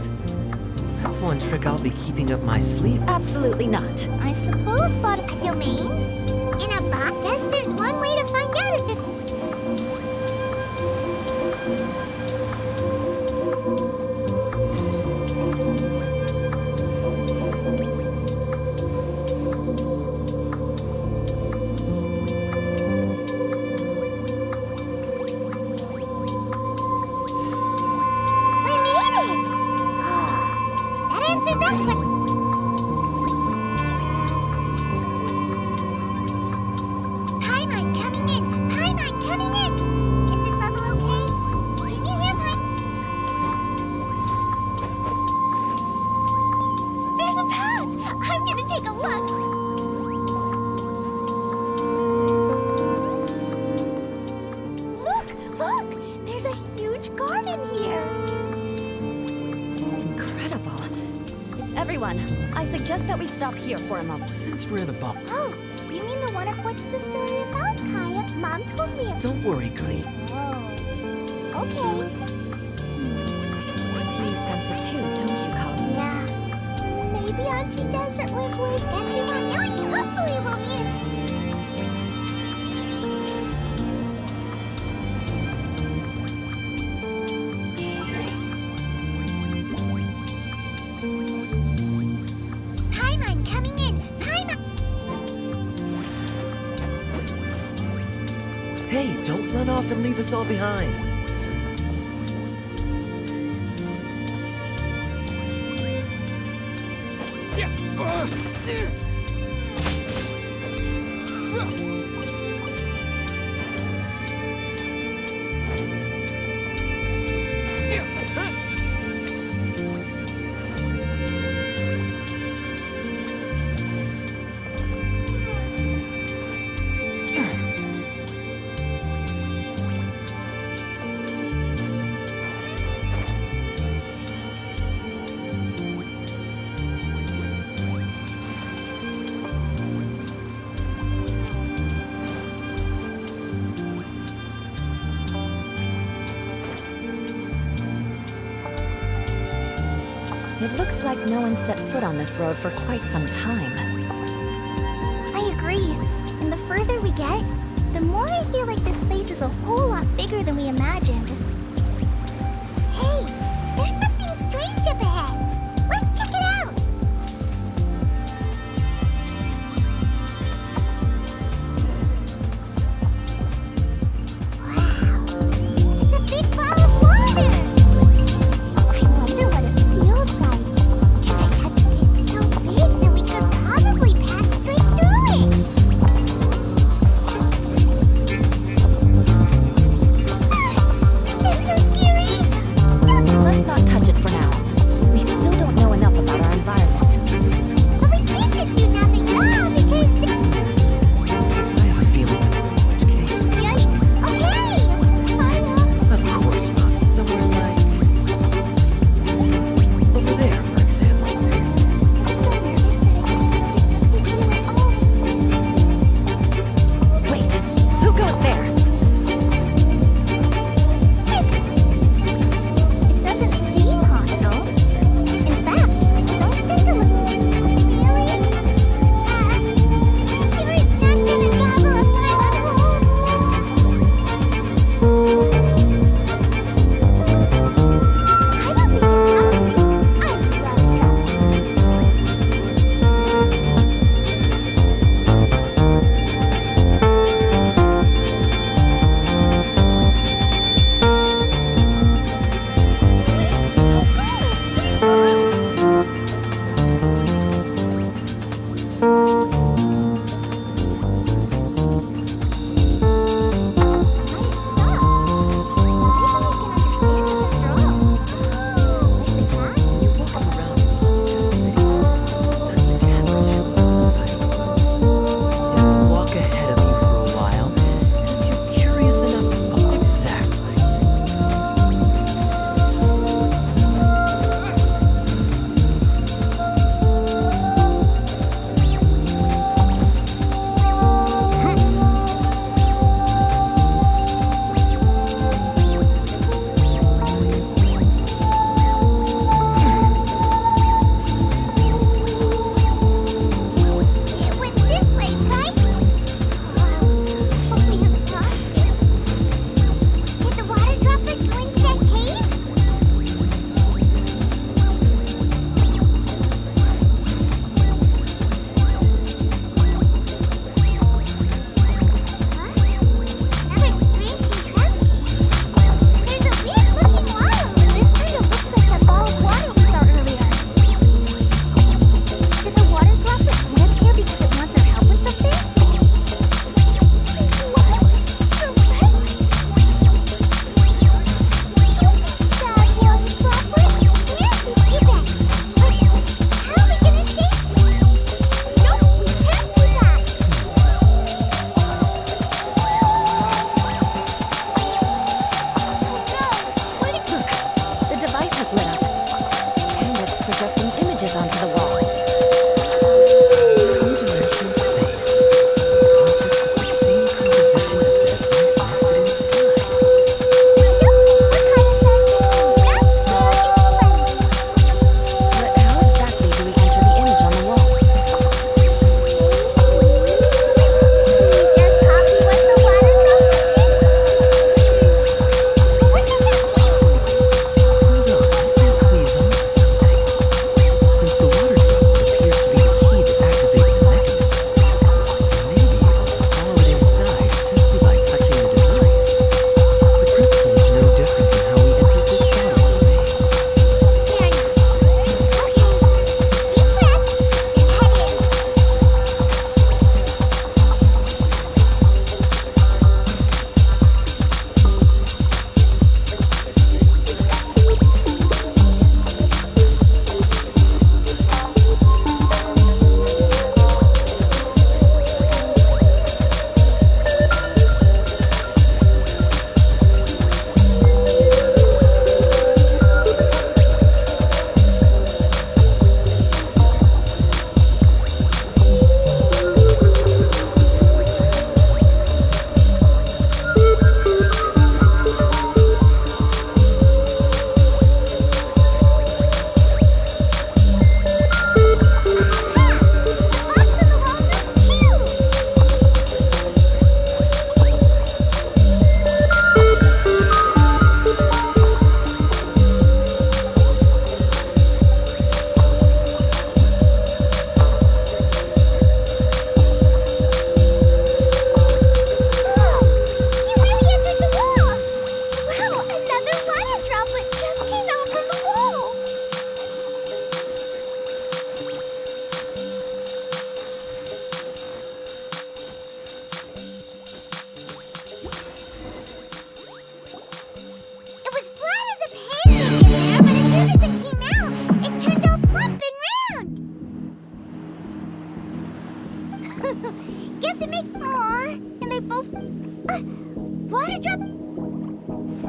That's one trick I'll be keeping up my sleeve. Absolutely not. I suppose, but a domain? In a box? Guess there's one way to find out if it's... We made it! That answers that question. Paimon coming in! Paimon coming in! Is this level okay? Can you hear Paimon? There's a path! I'm gonna take a look! Look! There's a huge garden here! Incredible. Everyone, I suggest that we stop here for a moment. Since we're in a bubble. Oh, you mean the one of what's the story about, Kaya? Mom told me about. Don't worry, Clee. Oh. Okay. You sense it too, don't you, Colin? Yeah. Maybe Auntie Desert lives with. Guess we won't know it. Hopefully we'll meet her. Paimon coming in. Paimon. Hey, don't run off and leave us all behind. It looks like no one set foot on this road for quite some time. I agree. And the further we get, the more I feel like this place is a whole lot bigger than we imagined. Hey, there's something strange up ahead. Let's check it out. Wow, it's a big ball of water. I wonder what it feels like. Can I touch it? It's so big that we could probably pass straight through it. It's so scary. Stop Guess it makes... Aww. And they both... water drop...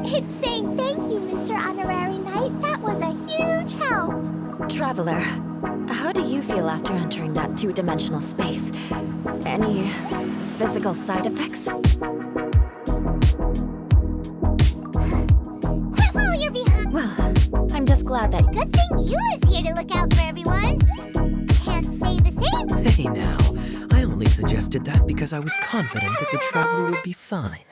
It's saying thank you, Mr. Honorary Knight. That was a huge help. Traveler, how do you feel after entering that two-dimensional space? Any physical side effects? Quit while you're behind. Well, I'm just glad that... Good thing Eula's here to look out for everyone. Can't say the same. Hey now, I only suggested that because I was confident that the traveler would be fine.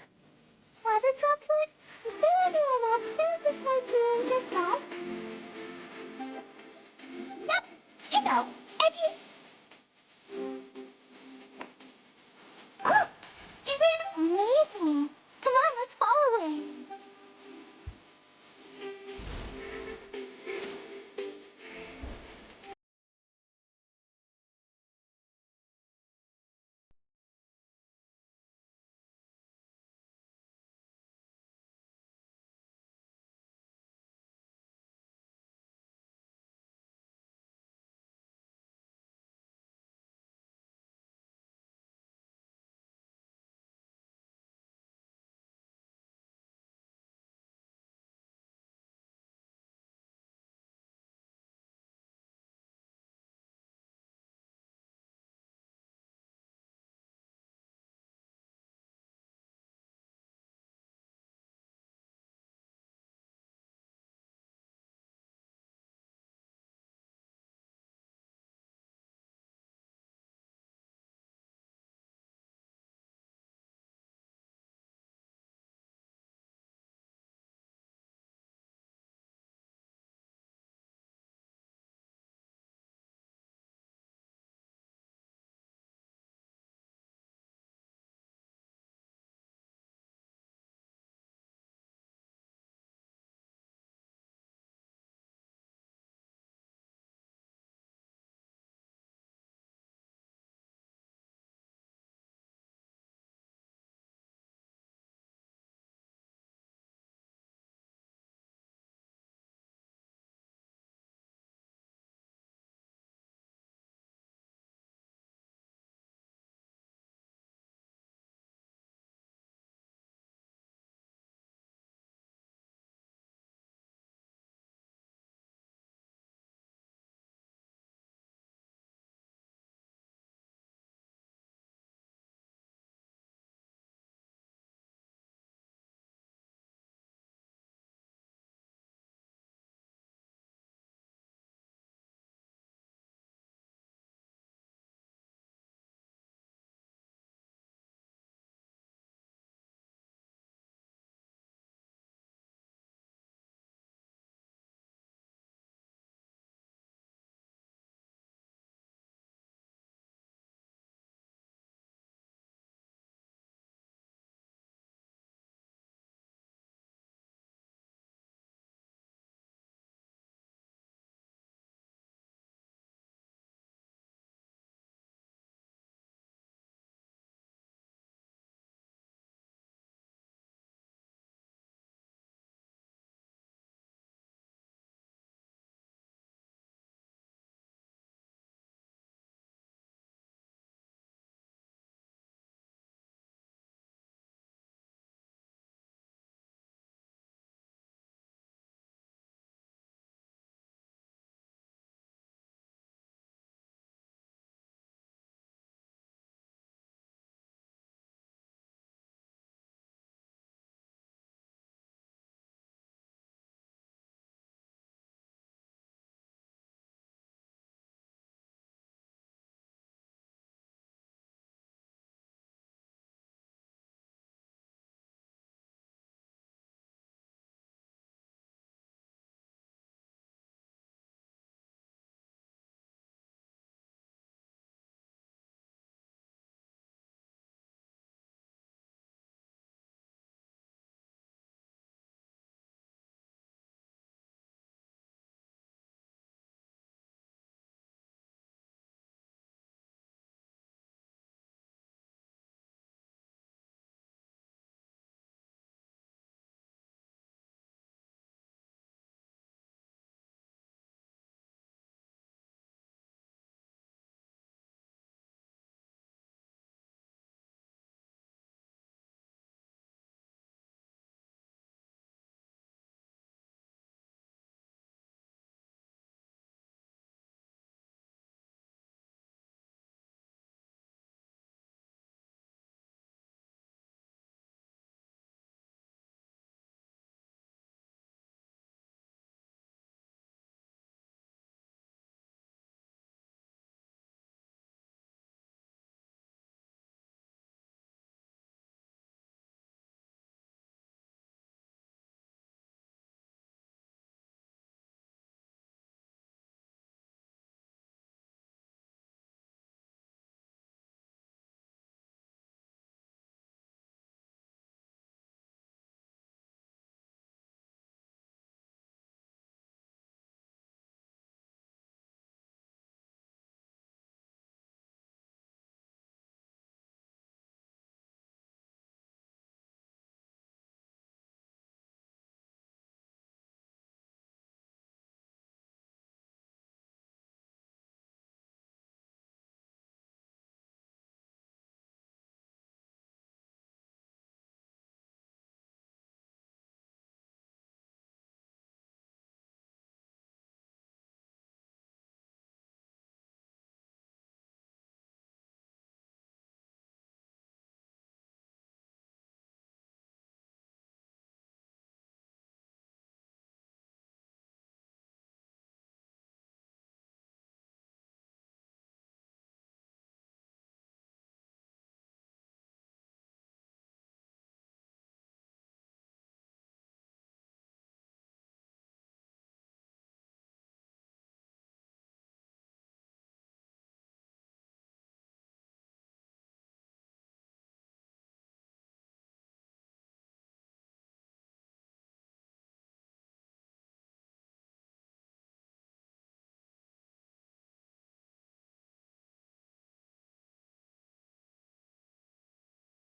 Water droplet? Is there anyone else there besides you and your cat? No, you know, Eddie. Oh, you ran amazing. Come on, let's follow him.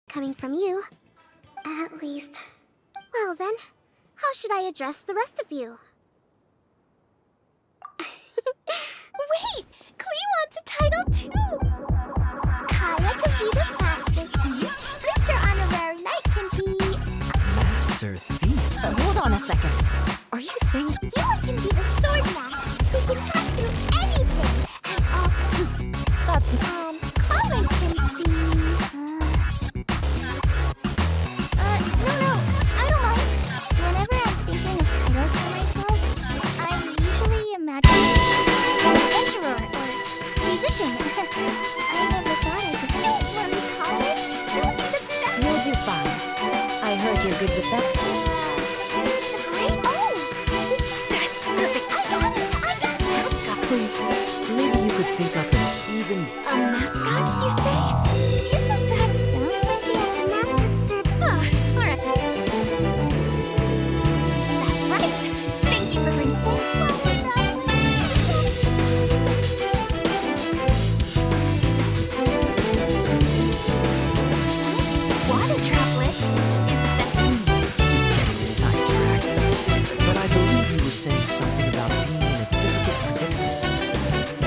coming from you. At least. Well then, how should I address the rest of you? Wait! Klee wants a title too! Kaya can be the Master Thief. Mr. Honorary Knight can be... Master Thief? Hold on a second. Are you saying... You can be the Sword Master, who can cut through anything! And also... That's... Chloe can be... No, I don't mind. Whenever I'm thinking of titles for myself, I usually imagine... adventurer or musician. I never thought I could... Don't worry, Colin. You'll be the best. You'll do fine. I heard you're good with that. This is a great... Oh! That's perfect. I got Mascot, please. Maybe you could think up an even... A mascot, you say? Isn't that... Sounds like you have a mascot served. Alright. That's right. Thank you for bringing... Water droplet? Is that... Getting sidetracked. But I believe you were saying something about being in a difficult predicament.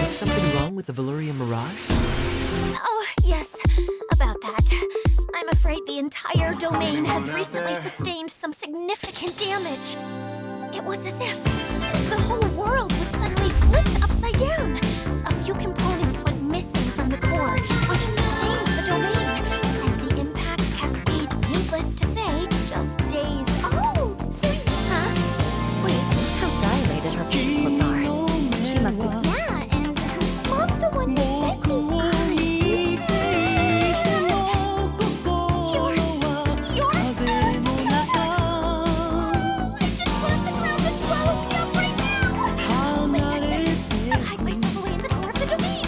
Is something wrong with the Valyria Mirage? Oh, yes, about that. I'm afraid the entire domain has recently sustained some significant damage. It was as if the whole world was suddenly flipped upside down. A few components went missing from the core, which sustained the domain. And the impact cascade, needless to say, just days. Oh, seriously? Huh? Wait, how dilated her pupils are. She must be... Yeah, and Mom's the one who said these eyes. You're I just want the ground to swallow me up right now. Wait, that's it. I'll hide myself away in the core of the domain.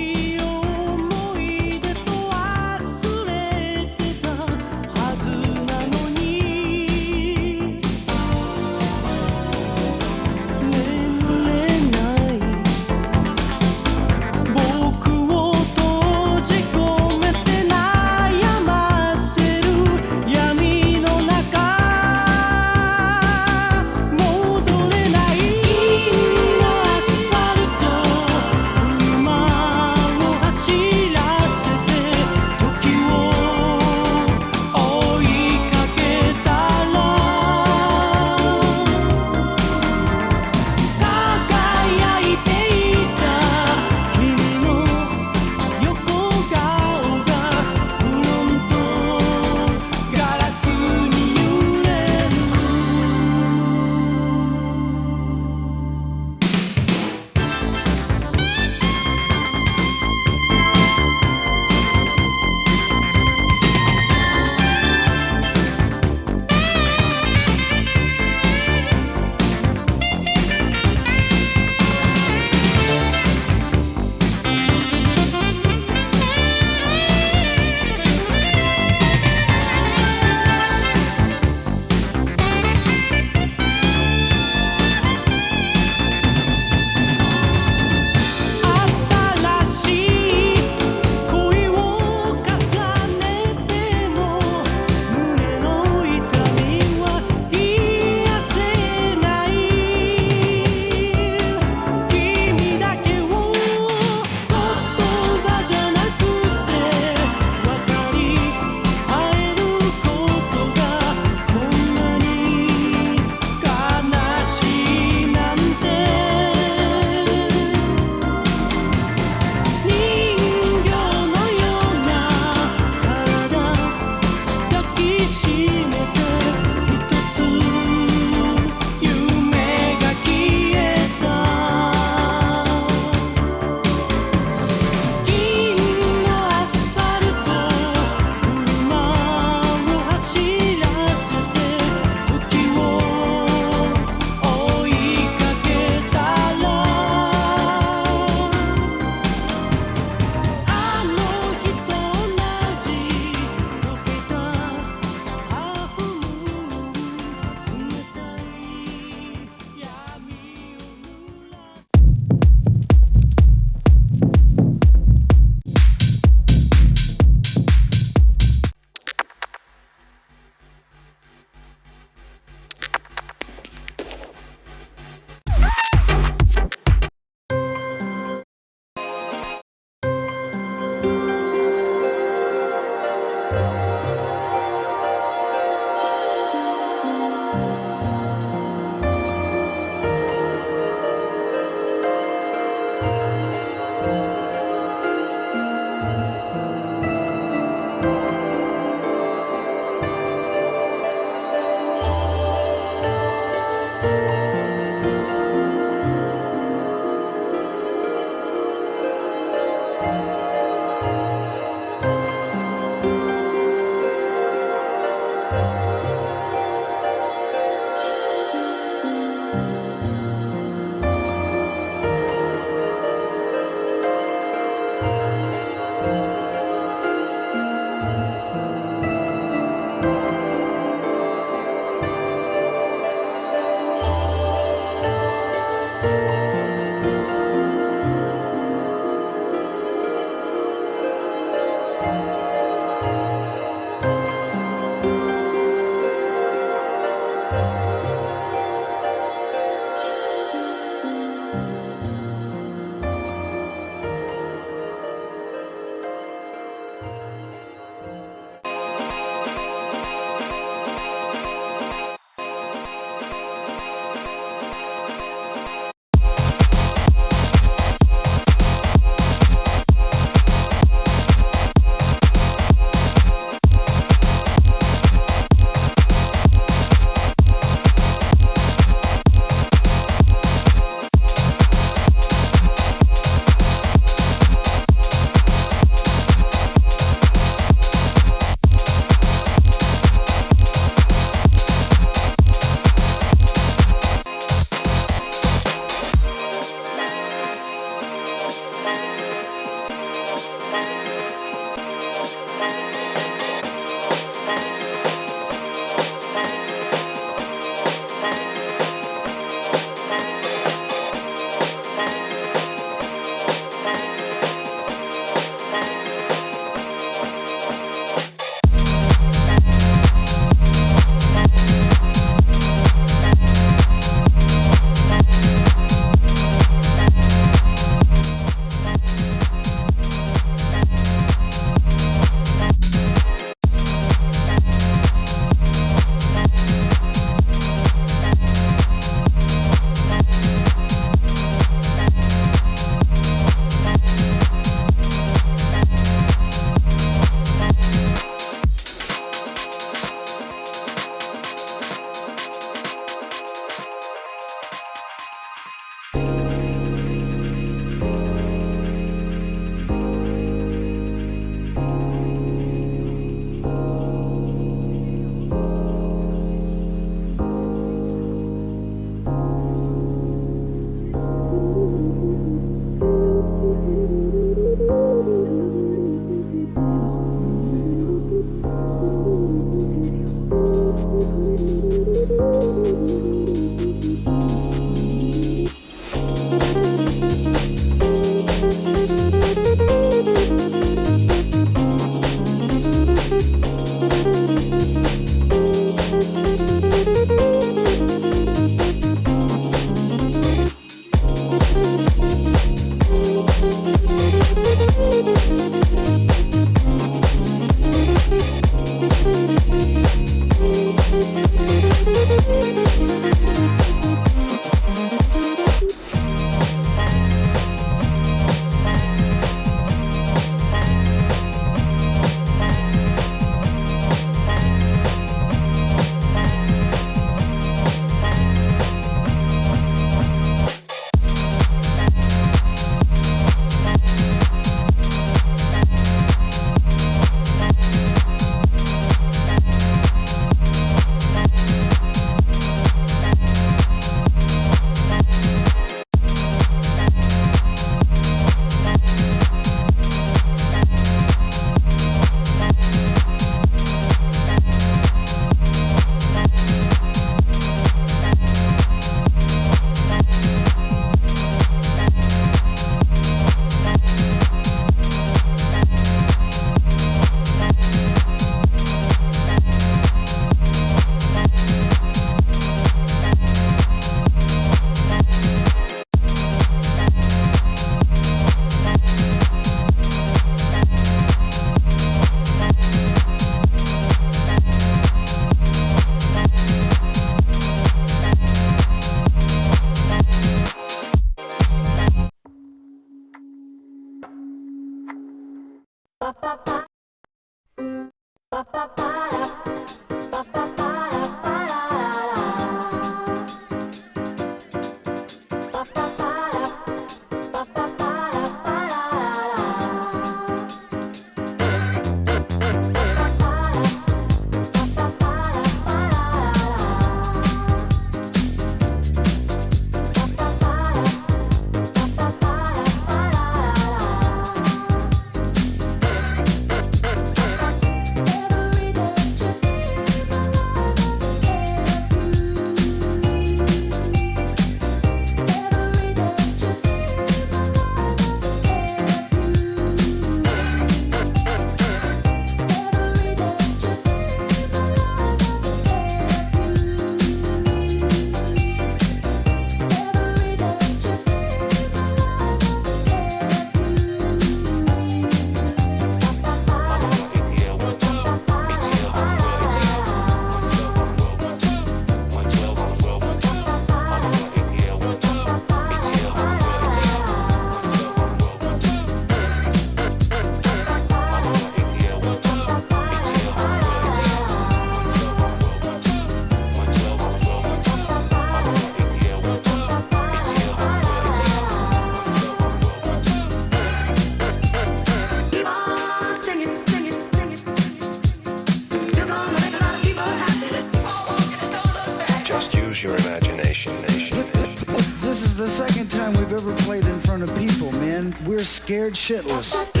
This is the second time we've ever played in front of people, man. We're scared shitless. Do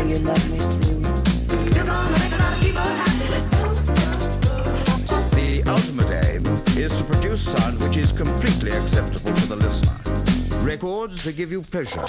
you love me too? The ultimate aim is to produce sound which is completely acceptable to the listener. Records that give you pleasure.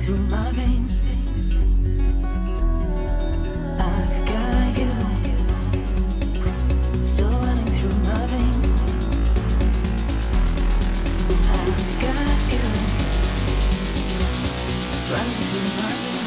through my veins. I've got you, still running through my veins. I've got you, running through my veins.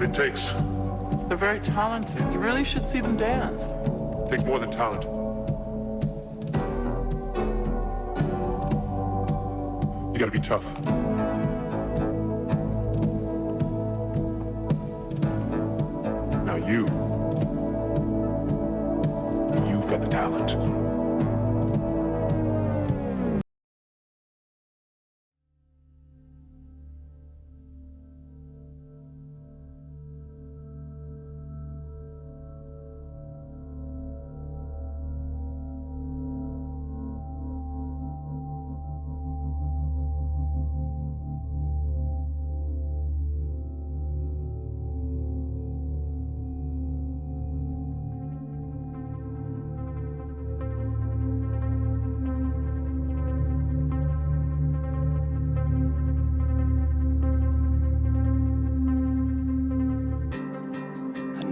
it takes. They're very talented. You really should see them dance. It takes more than talent. You gotta be tough. Now you've got the talent.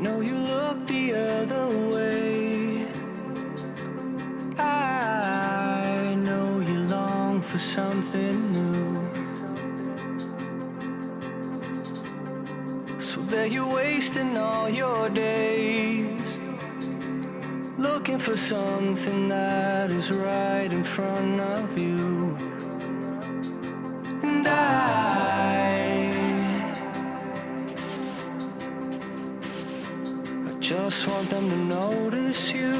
know you look the other way. I know you long for something new. So there you're wasting all your days, looking for something that is right in front of you. And I just want them to notice you.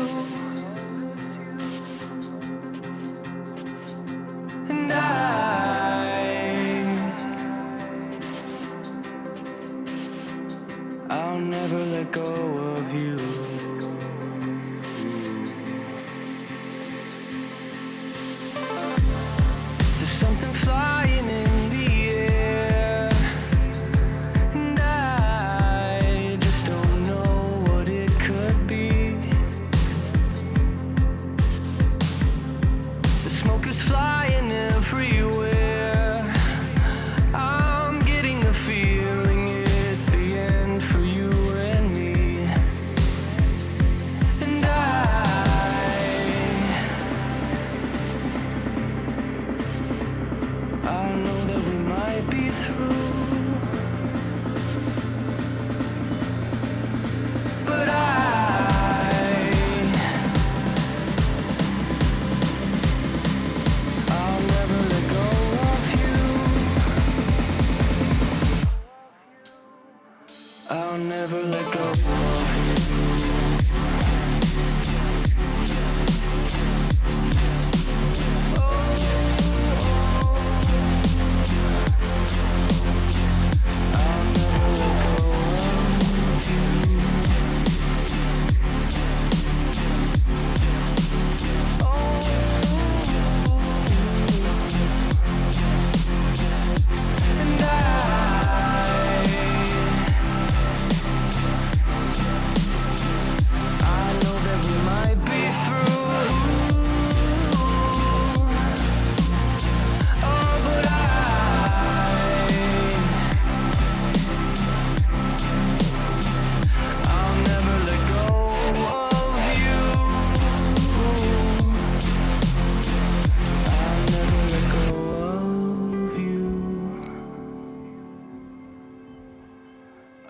And I'll never let go of you. There's something flying in the air, and I just don't know what it could be. The smoke is flying everywhere. I'm getting the feeling it's the end for you and me. And I know that we might be through, but I'll never let go of you. I'll never let go of you.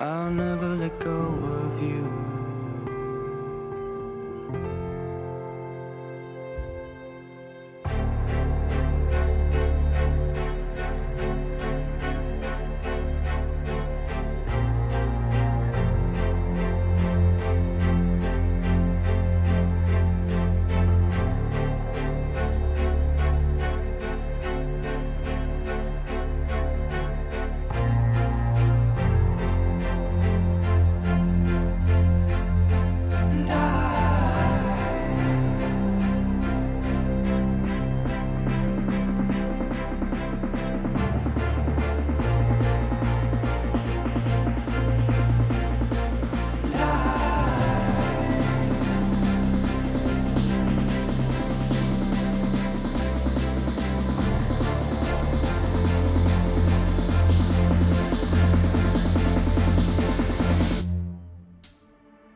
I'll never let go of you. I'll never let go of you.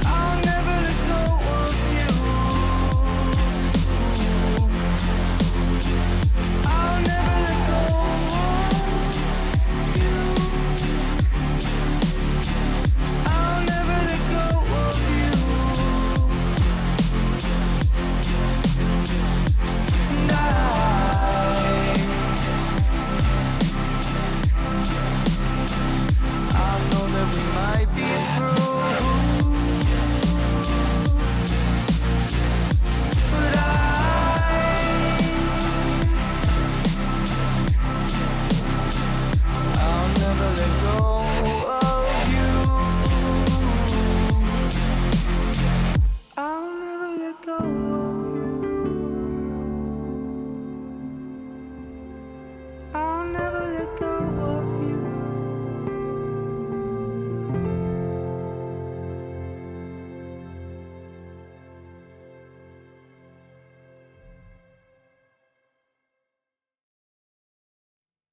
I'll never let go of you.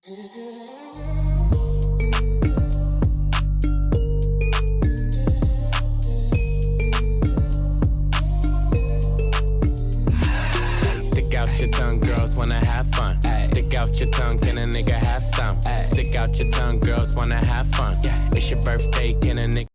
Stick out your tongue, girls wanna have fun. Stick out your tongue, can a nigga have some? Stick out your tongue, girls wanna have fun. It's your birthday, can a nigga